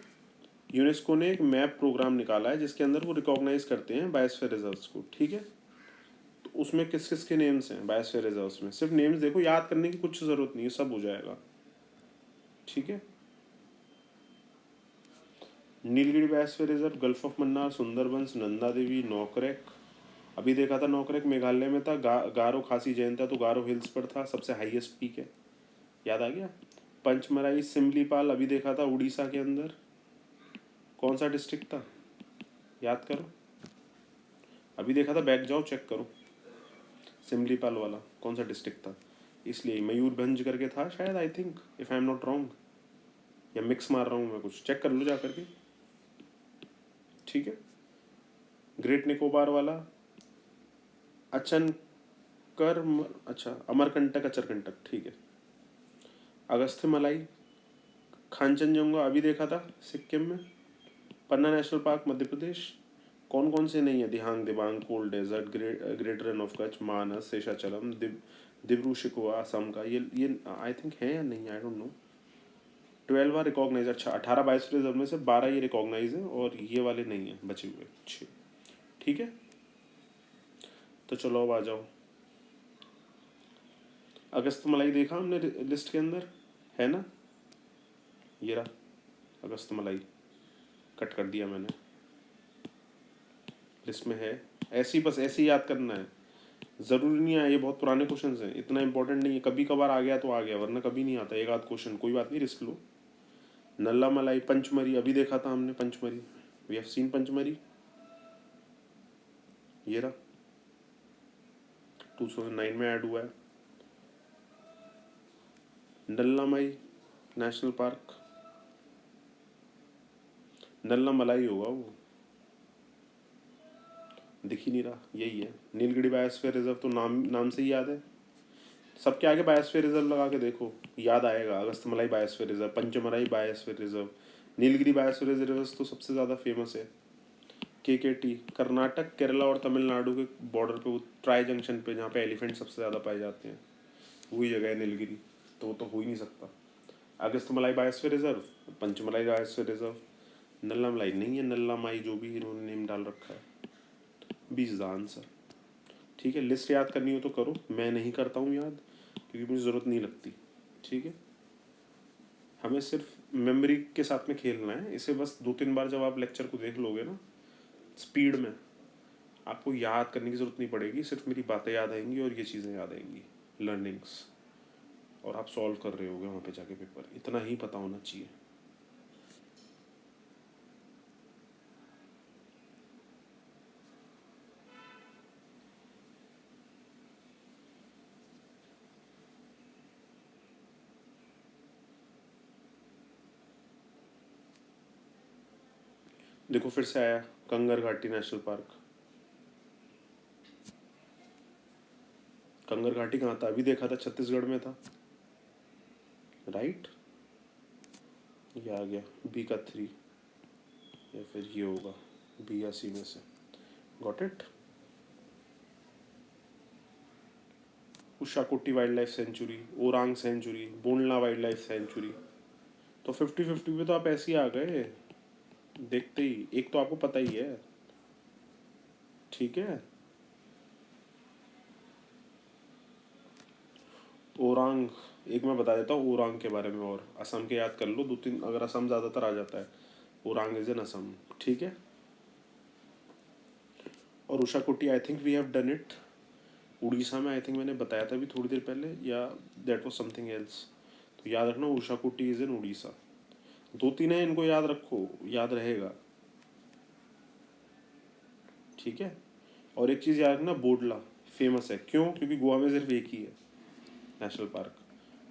S1: यूनेस्को ने एक मैप प्रोग्राम निकाला है जिसके अंदर वो रिकॉग्नाइज करते हैं बायोस्फीयर रिजर्व्स को, ठीक है। तो उसमें किस किस के नेम्स हैं बायोस्फीयर रिजर्व्स में, सिर्फ नेम्स देखो, याद करने की कुछ जरूरत नहीं है, सब हो जाएगा, ठीक है। Nilgiri biosphere reserve, gulf of Mannar, Sundarbans, Nanda Devi, Nokrek, अभी देखा था नौकरेक मेघालय में था, गारो खासी जैन था तो गारो हिल्स पर था, सबसे हाईएस्ट पीक है, याद आ गया। पंचमराई सिमलीपाल अभी देखा था उड़ीसा के अंदर, कौन सा डिस्ट्रिक्ट था, याद करो, अभी देखा था, बैक जाओ चेक करो, सिमलीपाल वाला कौन सा डिस्ट्रिक्ट था, इसलिए मयूरभंज करके था शायद, I think, if I am not wrong, या मिक्स मार रहा हूँ मैं कुछ, चेक कर लो जा करके, ठीक है। ग्रेट निकोबार वाला अचन कर, अच्छा अमरकंटक अचरकंटक, ठीक है। अगस्त्य मलाई खांचनजंगा अभी देखा था सिक्किम में। पन्ना नेशनल पार्क मध्य प्रदेश, कौन कौन से नहीं है, Dihang Dibang, cold desert, great run of Kutch, Manas, Seshachalam, Dibru Saikhowa Assam का, ये आई थिंक है या नहीं, I don't know. 12 are recognise, अच्छा 18 बायोस्फीयर रिजर्व में से 12 ये रिकॉग्नाइज है और ये वाले नहीं है बचे हुए 6, ठीक है। तो चलो अब आ जाओ, अगस्त मलाई देखा हमने लिस्ट के अंदर, है ना, ये रहा अगस्त मलाई, कट कर दिया मैंने, लिस्ट में है, ऐसी बस ऐसे ही याद करना है, ज़रूरी नहीं है, ये बहुत पुराने क्वेश्चन हैं, इतना इंपॉर्टेंट नहीं है, कभी कभार आ गया तो आ गया वरना कभी नहीं आता, एक आध क्वेश्चन, कोई बात नहीं, रिस्क लो। नल्ला मलाई पंचमरी अभी देखा था हमने, Pachmarhi we have seen Pachmarhi, ये रहा 2009 में ऐड हुआ है। नल्लामई नेशनल पार्क, नल्ला मलाई होगा वो, दिख ही नहीं रहा, यही है। नीलगिरी बायोस्फीयर रिजर्व तो नाम नाम से ही याद है, सबके आगे बायोस्फीयर रिजर्व लगा के देखो याद आएगा, Agasthyamalai biosphere reserve, Pachmarhi biosphere reserve, Nilgiri biosphere reserve तो सबसे ज़्यादा फेमस है। KKT कर्नाटक, केरला और तमिलनाडु के बॉर्डर पे, वो ट्राई जंक्शन पे जहाँ पे एलिफेंट सबसे ज़्यादा पाए जाते हैं, वही जगह है नीलगिरी, तो वो तो हो ही नहीं सकता। Agasthyamalai biosphere reserve, Pachmarhi biosphere reserve, Nallamala नहीं है, नल्ला माई जो भी इन्होंने नेम डाल रखा है, 20 द आंसर, ठीक है। लिस्ट याद करनी हो तो करो, मैं नहीं करता हूँ याद क्योंकि मुझे ज़रूरत नहीं लगती, ठीक है। हमें सिर्फ मेमोरी के साथ में खेलना है, इसे बस 2-3 बार जब आप लेक्चर को देख लोगे ना स्पीड में, आपको याद करने की ज़रूरत नहीं पड़ेगी, सिर्फ मेरी बातें याद आएंगी और ये चीज़ें याद आएंगी, लर्निंग्स, और आप सॉल्व कर रहे होगे वहाँ पे जाके पेपर। इतना ही पता होना चाहिए। देखो फिर से आया कंगर घाटी नेशनल पार्क। कंगर घाटी कहाँ था? अभी देखा था, छत्तीसगढ़ में था, राइट। ये आ गया बी का 3, या फिर ये होगा बी या सी में से। Got it. Ushakothi wild life sanctuary, Orang sanctuary, Bondla wild life sanctuary. तो 50-50 पे तो आप ऐसे ही आ गए देखते ही। एक तो आपको पता ही है, ठीक है। ओरांग, एक मैं बता देता हूँ ओरांग के बारे में, और असम के याद कर लो 2-3, अगर असम ज़्यादातर आ जाता है। ओरांग इज इन असम, ठीक है। और Ushakothi I think we have done it Orissa में, आई थिंक मैंने बताया था अभी थोड़ी देर पहले, या दैट वाज समथिंग एल्स। तो याद रखना उषाकोटी इज इन उड़ीसा। 2-3 है, इनको याद रखो, याद रहेगा, ठीक है। और एक चीज़ याद रखना, बोडला फेमस है, क्यों? क्योंकि गोवा में सिर्फ एक ही है नेशनल पार्क,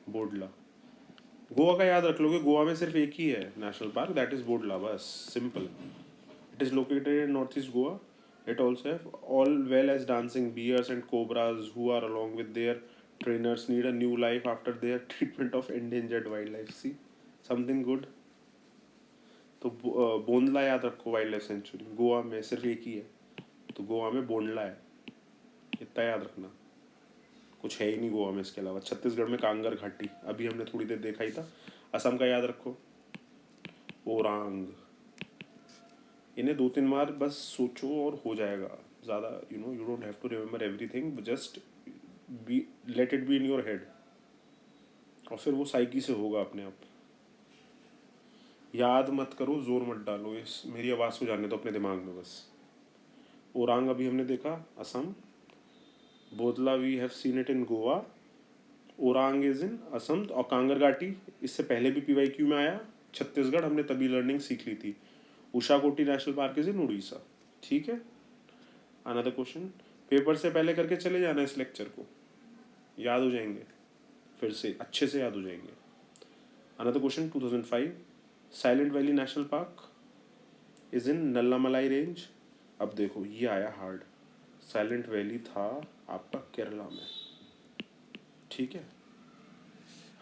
S1: बोडला। गोवा का याद रख लोगे, गोवा में सिर्फ एक ही है national park, that is Bondla, बस simple. It is located in north east Goa. It also have all well as dancing bears and cobras who are along with their trainers need a new life after their treatment of endangered wildlife. See, something good. तो बोंदला याद रखो wild life sanctuary, Goa में सिर्फ एक ही है, तो गोवा में बोंडला है, इतना याद रखना। कुछ है ही नहीं गोवा में इसके अलावा। छत्तीसगढ़ में कांगर घाटी, अभी हमने थोड़ी देर देखा ही था। असम का याद रखो, ओरांग। इन्हें 2-3 बार बस सोचो और हो जाएगा। ज़्यादा you don't have to remember everything, just be, let it be in your head, और फिर वो साइकी से होगा अपने आप। याद मत करो, जोर मत डालो, इस मेरी आवाज़ को जाने दो अपने दिमाग में बस। ओरांग अभी हमने देखा Assam, Bondla we have seen it in Goa, Orang is in Assam, और कांगर घाटी इससे पहले भी PYQ में आया, छत्तीसगढ़, हमने तभी लर्निंग सीख ली थी। Ushakothi national park is in Orissa, ठीक है। अनदर क्वेश्चन, पेपर से पहले करके चले जाना इस लेक्चर को, याद हो जाएंगे, फिर से अच्छे से याद हो जाएंगे। Another question 2005, silent valley national park is in Nallamalai range. अब देखो ये आया हार्ड, साइलेंट वैली था आपका केरला में, ठीक है।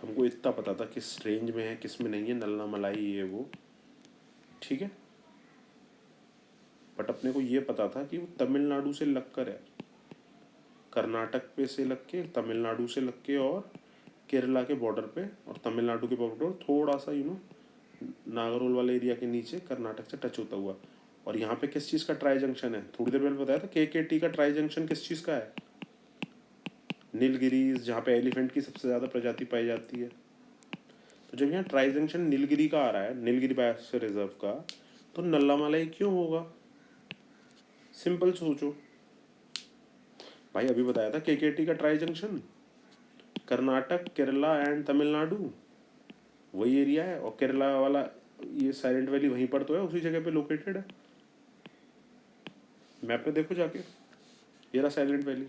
S1: हमको इतना पता था किस रेंज में है किस में नहीं है, नल्लामलाई ये वो, ठीक है। बट अपने को ये पता था कि वो तमिलनाडु से लगकर है, कर्नाटक पे से लग के, तमिलनाडु से लग के, और केरला के बॉर्डर पे, और तमिलनाडु के बॉर्डर पर थोड़ा सा नागरहोल वाले एरिया के नीचे कर्नाटक से टच होता हुआ। और यहाँ पे किस चीज़ का ट्राई जंक्शन है? थोड़ी देर पहले बताया था, KKT का ट्राई जंक्शन किस चीज़ का है? नीलगिरीज, जहाँ पे एलिफेंट की सबसे ज़्यादा प्रजाति पाई जाती है। तो जब यहाँ ट्राई जंक्शन नीलगिरी का आ रहा है, नीलगिरी बायोस्फीयर रिजर्व का, तो नल्लामलाई क्यों होगा? सिंपल सोचो भाई, अभी बताया था KKT का tri junction, Karnataka, Kerala and Tamil Nadu, वही एरिया है। और केरला वाला ये साइलेंट वैली वहीं पर तो है, उसी जगह पे लोकेटेड है। मैप में देखो जाके, ये रहा साइलेंट वैली,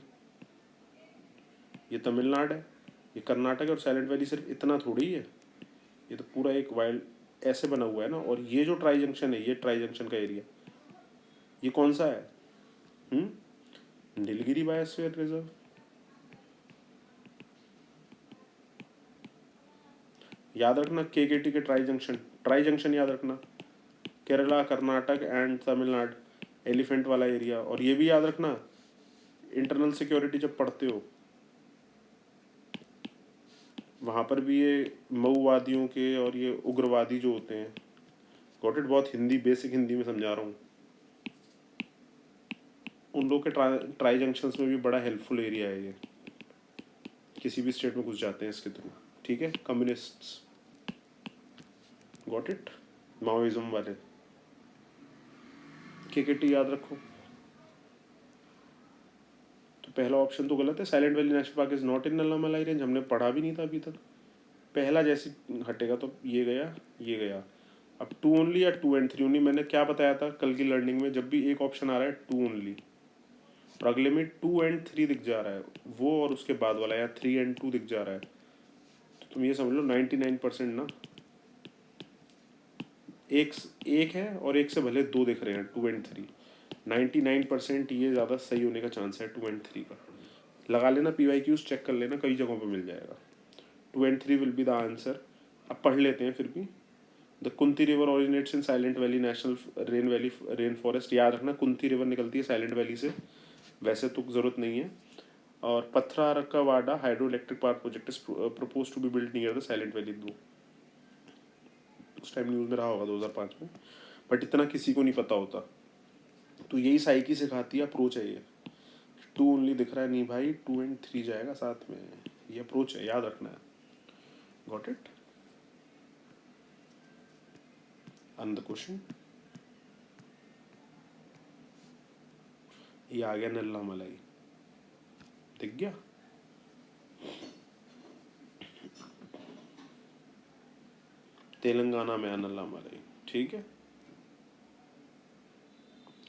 S1: ये तमिलनाडु है, ये कर्नाटक है, और साइलेंट वैली सिर्फ इतना थोड़ी है, ये तो पूरा एक वाइल्ड ऐसे बना हुआ है ना। और ये जो ट्राई जंक्शन है, ये ट्राई जंक्शन का एरिया, ये कौन सा है? Nilgiri biosphere reserve. याद रखना KKT के ट्राई जंक्शन याद रखना, केरला, कर्नाटक एंड तमिलनाडु, एलिफेंट वाला एरिया। और ये भी याद रखना, इंटरनल सिक्योरिटी जब पढ़ते हो वहाँ पर भी ये मऊवादियों के और ये उग्रवादी जो होते हैं, गॉट इट, बहुत हिंदी, बेसिक हिंदी में समझा रहा हूँ, उन लोग के ट्राई जंक्शंस में भी बड़ा हेल्पफुल एरिया है ये, किसी भी स्टेट में घुस जाते हैं इसके थ्रू, ठीक है। कम्युनिस्ट्स, गॉट इट, माओइज्म वाले। KKT याद रखो। पहला ऑप्शन तो गलत है, silent valley national park is not in Nallamalai range, हमने पढ़ा भी नहीं था अभी तक। पहला जैसे हटेगा तो ये गया, ये गया। अब टू ओनली या टू एंड थ्री ओनली, मैंने क्या बताया था कल की लर्निंग में, जब भी एक ऑप्शन आ रहा है टू ओनली और अगले में टू एंड थ्री दिख जा रहा है वो, और उसके बाद वाला या थ्री एंड टू दिख जा रहा है, तो तुम ये समझ लो 99% ना एक एक है और एक से भले दो दिख रहे हैं, टू एंड थ्री, 99% ये ज़्यादा सही होने का चांस है टू एंड थ्री का। लगा लेना, PYQs चेक कर लेना, कई जगहों पे मिल जाएगा। Two and three will be the answer. अब पढ़ लेते हैं फिर भी। The Kunthi river originates in Silent valley national rain forest, याद रखना कुंती रिवर निकलती है साइलेंट वैली से, वैसे तो ज़रूरत नहीं है। और Pathrakkadavu hydroelectric power project is propose to be build near the silent valley 2, उस टाइम न्यूज़ में रहा होगा 2005 में, बट इतना किसी को नहीं पता होता। तो यही साइकी सिखाती है, अप्रोच है ये। टू ओनली दिख रहा है, नहीं भाई टू एंड थ्री जाएगा साथ में, ये अप्रोच है, याद रखना है। Got it. अनदर क्वेश्चन, ये आ गया नल्ला मलाई, दिख गया। तेलंगाना में है नल्ला मलाई, ठीक है,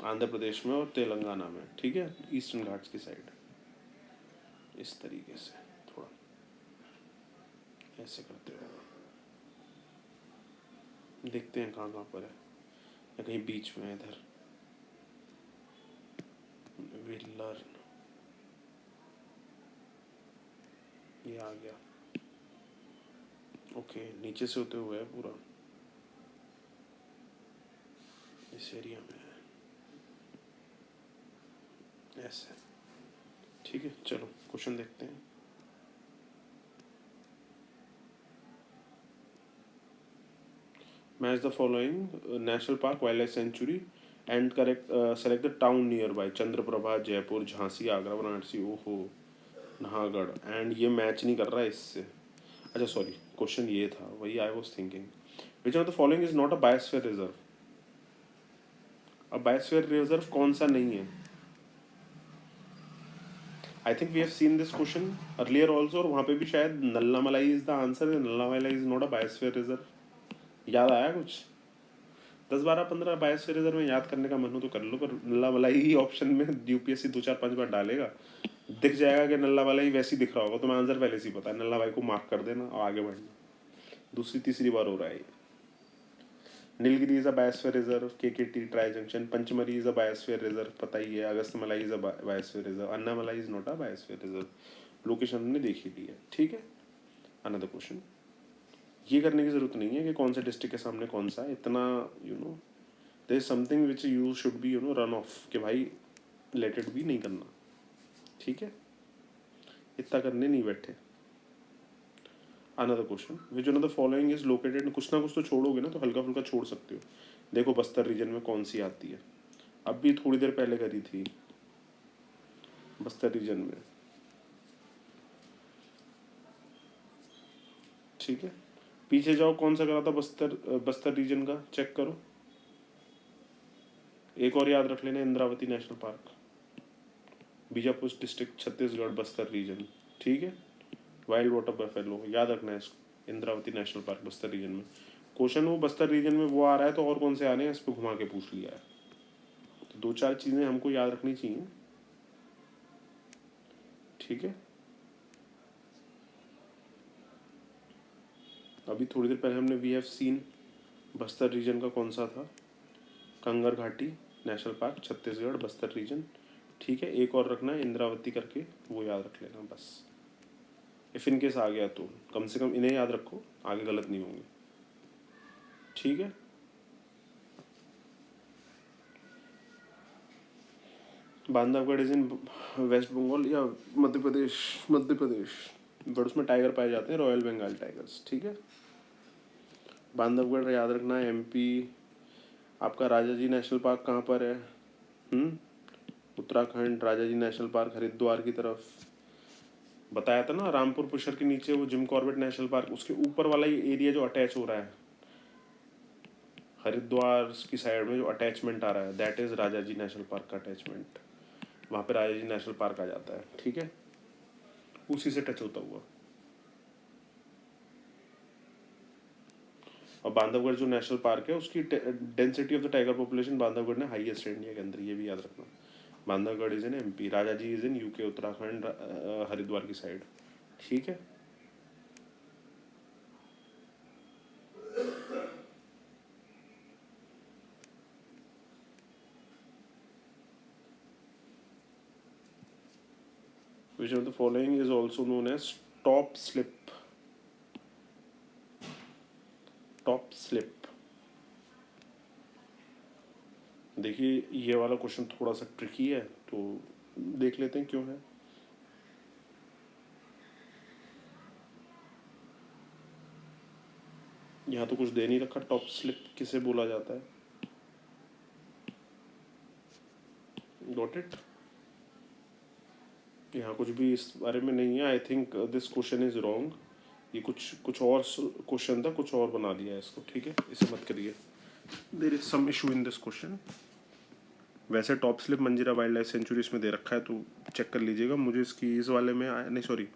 S1: आंध्र प्रदेश में और तेलंगाना में, ठीक है, ईस्टर्न घाट्स की साइड। इस तरीके से थोड़ा ऐसे करते हुए देखते हैं कहाँ कहाँ पर है, या कहीं बीच में है इधर। विल लर्न, ये आ गया, ओके, नीचे से होते हुए है पूरा, इस एरिया में है ऐसे, ठीक है। चलो क्वेश्चन देखते हैं। Match the following national park, wild life sanctuary and correct, select the town near by, Chandraprabha, Jaipur, Jhansi, Agra, Varanasi, ओहो, नाहरगढ़, एंड ये मैच नहीं कर रहा है इससे। अच्छा सॉरी, क्वेश्चन ये था, वही I was thinking, which of the following is not a biosphere reserve. अब बायोस्फीयर रिजर्व कौन सा नहीं है? I think we have seen this question earlier also, और वहाँ पे भी शायद नल्ला मलाई इज द आंसर, नल्ला मलाई is not a biosphere reserve. याद आया कुछ? 10, 12, 15 बायोस्फीयर रिजर्व में याद करने का मन हो तो कर लो, पर नल्ला मलाई ही ऑप्शन में UPSC 2, 4, 5 बार डालेगा, दिख जाएगा कि नल्ला मलाई वैसे ही दिख रहा होगा, तुम्हें आंसर पहले से ही पता है, नल्ला भाई को मार्क कर देना और आगे बढ़ना। दूसरी तीसरी बार हो रहा है ये। Nilgiri is a biosphere reserve, KKT tri junction, Pachmarhi is a biosphere reserve, पता ही है, अगस्त मलाई इज अ बायोस्फीयर रिजर्व, अन्ना मलाई is not a biosphere reserve, location हमने देखी ली है, ठीक है। अनदर क्वेश्चन, ये करने की जरूरत नहीं है कि कौन से डिस्ट्रिक्ट के सामने कौन सा है, इतना you know there is something which you should be run off, कि भाई लेट इट बी नहीं करना, ठीक है, इतना करने नहीं बैठे। Another question, which one of the following is located, कुछ ना कुछ तो छोड़ोगे ना, तो हल्का फुल्का छोड़ सकते हो। देखो बस्तर रीजन में कौन सी आती है, अब भी थोड़ी देर पहले करी थी, बस्तर रीजन में, ठीक है। पीछे जाओ, कौन सा करा था बस्तर रीजन का, चेक करो। एक और याद रख लेना, Indravati national park, Bijapur district, Chhattisgarh, Bastar region, ठीक है। वाइल्ड वाटर बफेलो, याद रखना है इसको, Indravati national park Bastar region में। क्वेश्चन वो बस्तर रीजन में वो आ रहा है, तो और कौन से आ रहे हैं इस पर घुमा के पूछ लिया है, तो 2, 4 चीज़ें हमको याद रखनी चाहिए, ठीक है। अभी थोड़ी देर पहले हमने we have seen Bastar region का कौन सा था, Kanger Ghati national park, Chhattisgarh, Bastar region, ठीक है। एक और रखना है इंद्रावती करके, वो याद रख लेना बस, इफ इन केस आ गया तो कम से कम इन्हें याद रखो, आगे गलत नहीं होंगे, ठीक है। Bandhavgarh is in waste Bengal या मध्य प्रदेश, मध्य प्रदेश, बट उसमें टाइगर पाए जाते हैं, रॉयल बंगाल टाइगर्स, ठीक है। बांधवगढ़ याद रखना है, MP। आपका राजा जी नेशनल पार्क कहाँ पर है? उत्तराखंड, राजा जी नेशनल पार्क हरिद्वार की तरफ, बताया था ना, रामपुर पुशर के नीचे वो जिम कॉर्बेट नेशनल पार्क, उसके ऊपर वाला ही एरिया जो अटैच हो रहा है हरिद्वार की साइड में, जो अटैचमेंट आ रहा है, that is Rajaji national park का अटैचमेंट, वहाँ पे राजाजी नेशनल पार्क आ जाता है, ठीक है, उसी से टच होता हुआ। और बांधवगढ़ जो नेशनल पार्क है उसकी density of the tiger population Bandhavgarh ने हाईएस्ट है इंडिया के अंदर, ये भी याद रखना। Bandhavgarh is in MP, Rajaji is in UK, Uttarakhand, Haridwar की साइड, ठीक है। Which of the following is also known as top slip? Top slip. देखिए ये वाला क्वेश्चन थोड़ा सा ट्रिकी है, तो देख लेते हैं क्यों है। यहाँ तो कुछ दे नहीं रखा, टॉप स्लिप किसे बोला जाता है। Got it. यहाँ कुछ भी इस बारे में नहीं है। I think this question is wrong. ये कुछ और क्वेश्चन था, कुछ और बना दिया है इसको, ठीक है, इसे मत करिए। There is some issue in this question. वैसे top slip Manjira wild life sanctuary इसमें दे रखा है, तो चेक कर लीजिएगा। मुझे इसकी इस वाले में नहीं, sorry,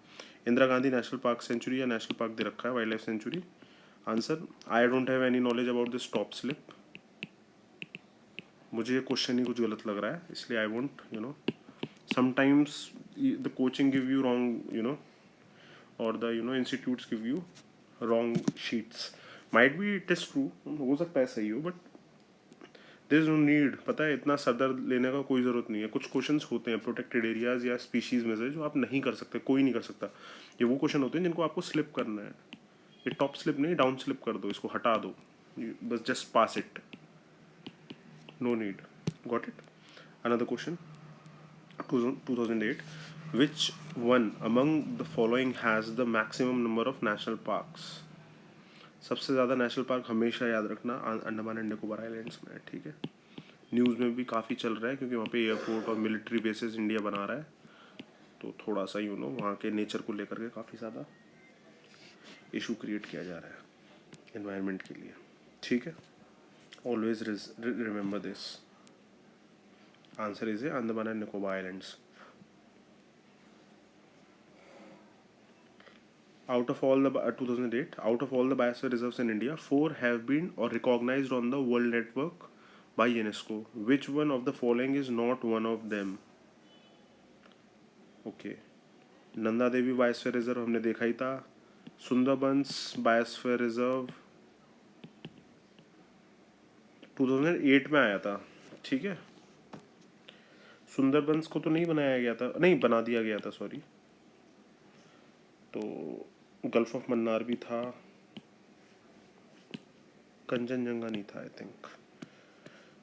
S1: Indira Gandhi national park sanctuary या नेशनल पार्क दे रखा है wild life sanctuary. Answer, I don't have any knowledge about this top slip. मुझे ये क्वेश्चन ही कुछ गलत लग रहा है, इसलिए I won't, you know, sometimes the coaching give you wrong, you know, और the institutes give you wrong sheets. Might be it is true, हो सकता है सही हो, but there is no need. पता है, इतना सदर लेने का कोई ज़रूरत नहीं है। कुछ क्वेश्चंस होते हैं प्रोटेक्टेड एरियाज या स्पीशीज़ में से जो आप नहीं कर सकते, कोई नहीं कर सकता। ये वो क्वेश्चन होते हैं जिनको आपको स्लिप करना है। ये टॉप स्लिप नहीं, डाउन स्लिप कर दो, इसको हटा दो, बस just pass it, no need. Got it. Another question, 2008, which one among the following has the maximum number of national parks? सबसे ज़्यादा नेशनल पार्क हमेशा याद रखना अंडमान एंड निकोबार आइलैंड्स में है, ठीक है। न्यूज़ में भी काफ़ी चल रहा है क्योंकि वहाँ पे एयरपोर्ट और मिलिट्री बेसिस इंडिया बना रहा है, तो थोड़ा सा वहाँ के नेचर को लेकर के काफ़ी ज़्यादा इशू क्रिएट किया जा रहा है एनवायरनमेंट के लिए, ठीक है। Always remember this. Answer is a Andaman and Nicobar islands. Out of all the 2008, out of all the biosphere reserves in India, 4 have been or recognized on the World Network by UNESCO. Which one of the following is not one of them? Okay, Nanda Devi biosphere reserve हमने देखा ही था। Sundarbans biosphere reserve 2008 में आया था, ठीक है। सुंदरबंस को तो नहीं बनाया गया था, नहीं बना दिया गया था, सॉरी। तो गल्फ ऑफ मन्नार भी था, कंचनजंगा नहीं था, I think.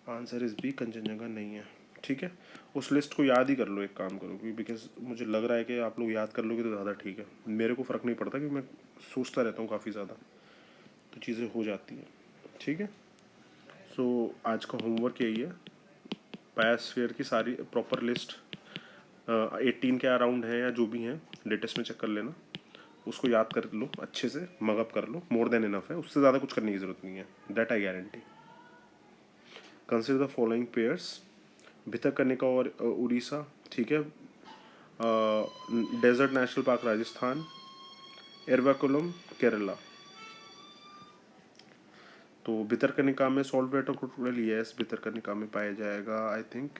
S1: Answer is B, Kanchenjunga नहीं है, ठीक है। उस लिस्ट को याद ही कर लो, एक काम करो, बिकॉज मुझे लग रहा है कि आप लोग याद कर लोगे तो ज़्यादा ठीक है। मेरे को फ़र्क नहीं पड़ता क्योंकि मैं सोचता रहता हूँ काफ़ी ज़्यादा, तो चीज़ें हो जाती हैं, ठीक है। सो आज का होमवर्क यही है, बायोस्फीयर की सारी प्रॉपर लिस्ट 18 के अराउंड है या जो भी हैं, लेटेस्ट में चेक कर लेना, उसको याद कर लो अच्छे से, मगअप कर लो, मोर देन इनफ है, उससे ज़्यादा कुछ करने की ज़रूरत नहीं है, that I guarantee. Consider the following pairs, Bhitarkanika और उड़ीसा, ठीक है। Desert national park Rajasthan, Eravikulam Kerala. तो भितरकनिका में salt water crocodile, yes, Bhitarkanika में पाया जाएगा, I think.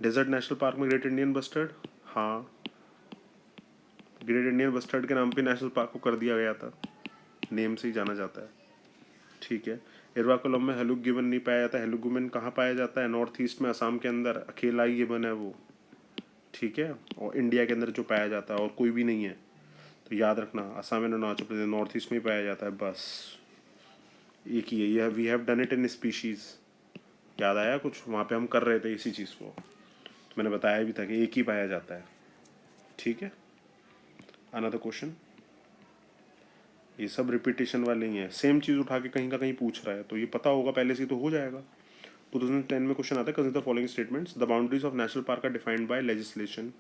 S1: Desert national park में ग्रेट इंडियन बस्टर्ड, हाँ, ग्रेट इंडियन बस्टर्ड के नाम पे नेशनल पार्क को कर दिया गया था, नेम से ही जाना जाता है, ठीक है। एरवाकुलम में हेलुक गिबन नहीं पाया जाता। हेलुक गिबन कहाँ पाया जाता है? नॉर्थ ईस्ट में, असम के अंदर अकेला ही गिबन है वो, ठीक है। और इंडिया के अंदर जो पाया जाता है और कोई भी नहीं है, तो याद रखना, Assam and Arunachal Pradesh north east में ही पाया जाता है, बस एक ही है ये। We have done it in species. याद आया कुछ? वहाँ पे हम कर रहे थे इसी चीज़ को, तो मैंने बताया भी था कि एक ही पाया जाता है, ठीक है। अनदर क्वेश्चन, ये सब रिपीटेशन वाले ही हैं, सेम चीज़ उठा के कहीं का कहीं पूछ रहा है, तो ये पता होगा पहले से ही तो हो जाएगा। 2010 में क्वेश्चन आता है, consider the following statements, the boundaries of national park are defined by legislation.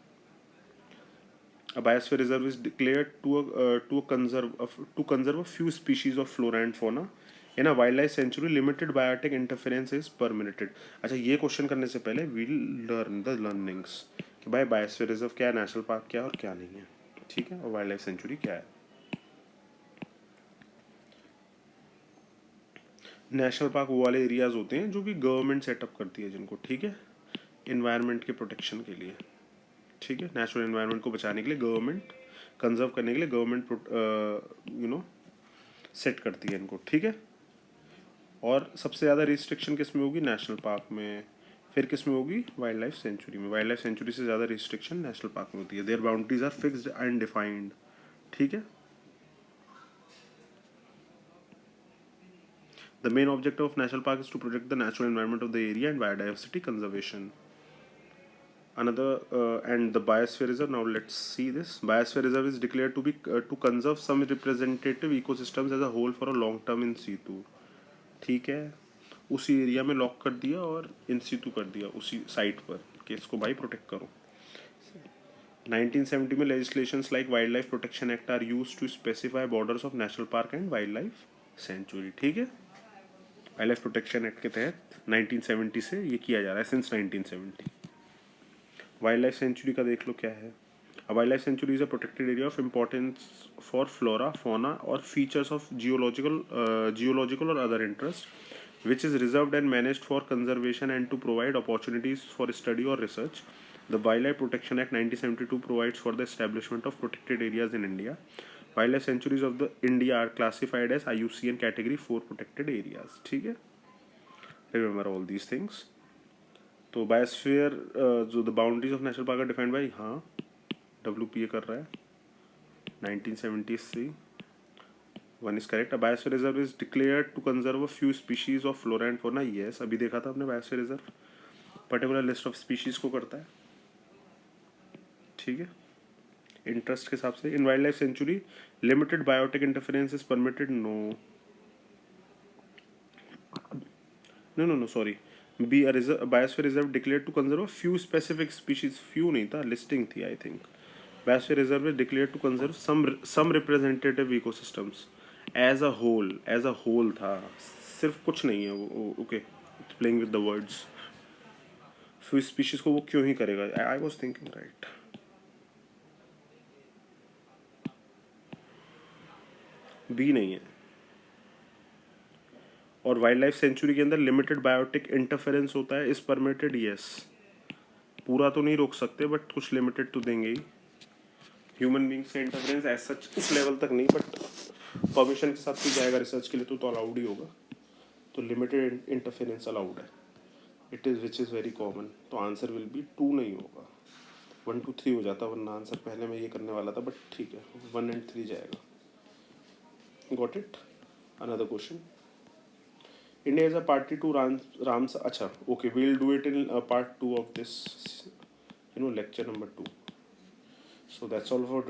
S1: A biosphere reserve is declared to conserve a few species of flora and fauna. In a wildlife sanctuary, limited biotic interference is permitted. अच्छा, ये question करने से पहले we'll learn the learnings. कि भाई biosphere reserve क्या है, national park क्या है और क्या नहीं है, ठीक है, और वाइल्ड लाइफ सेंचुरी क्या है। नेशनल पार्क वो वाले एरियाज होते हैं जो कि गवर्नमेंट सेटअप करती है जिनको, ठीक है, इन्वायरमेंट के प्रोटेक्शन के लिए, ठीक है, नेचुरल इन्वायरमेंट को बचाने के लिए गवर्नमेंट, कंजर्व करने के लिए गवर्नमेंट यू नो सेट करती है इनको, ठीक है। और सबसे ज़्यादा रिस्ट्रिक्शन किस में होगी, नेशनल पार्क में, फिर किस में होगी, वाइल्ड लाइफ सेंचुरी में। वाइल्ड लाइफ सेंचुरी से ज़्यादा रिस्ट्रिक्शन नेशनल पार्क में होती है। Their boundaries are fixed and defined, ठीक है। The main objective of national park is to protect the natural environment of the area and biodiversity conservation. And the biosphere reserve. Now let's see this. Biosphere reserve is declared to be to conserve some representative ecosystems as a whole for a long term in situ. ठीक है, उसी area में lock कर दिया और इन situ कर दिया उसी साइट पर कि इसको भाई प्रोटेक्ट करो। 1970 में legislations like Wildlife Protection Act are used to specify borders of national park and wildlife sanctuary, ठीक है। वाइल्ड लाइफ प्रोटेक्शन एक्ट के तहत 1970 से ये किया जा रहा है, सिंस 1970। वाइल्ड लाइफ सेंचुरी का देख लो क्या है। A wildlife sanctuary is a protected area of importance for flora, fauna, or features of geological or other interest, which is reserved and managed for conservation and to provide opportunities for study or research. The Wildlife Protection Act 1972 provides for the establishment of protected areas in India. Wildlife sanctuaries of the India are classified as IUCN Category 4 protected areas. ठीक है, remember all these things. तो biosphere जो the boundaries of national park are defined by, हाँ WPA कर रहा है 1973, one is correct. Biosphere reserve is declared to conserve a few species of flora and fauna, yes अभी देखा था आपने, biosphere reserve particular list of species को करता है, ठीक है, इंटरेस्ट के हिसाब से। In wild life sanctuary limited biotic interference is permitted, no no no no sorry, B a biosphere reserve declared to conserve few specific species, few नहीं था, लिस्टिंग थी I think. Biosphere reserve is declared to conserve some representative ecosystems as a whole था, सिर्फ कुछ नहीं है वो, okay, playing with the words. Few species को वो क्यों ही करेगा, I was thinking right. B नहीं है। और वाइल्ड लाइफ सेंचुरी के अंदर लिमिटेड बायोटिक इंटरफेरेंस होता है, इज परमिटेड, यस। पूरा तो नहीं रोक सकते बट कुछ लिमिटेड तो देंगे ही। ह्यूमन बींग्स का इंटरफेरेंस एज सच उस लेवल तक नहीं, बट परमिशन के साथ भी जाएगा रिसर्च के लिए तो अलाउड ही होगा। तो लिमिटेड इंटरफेरेंस अलाउड है, it is which is very common. तो आंसर विल बी 2 नहीं होगा, 1 2 3 हो जाता, वरना आंसर पहले मैं ये करने वाला था, बट ठीक है 1 and 3 जाएगा। Got it. Another question, India is a party to Ramsar. Acha, okay, we'll do it in part 2 of this, lecture number 2. So that's all for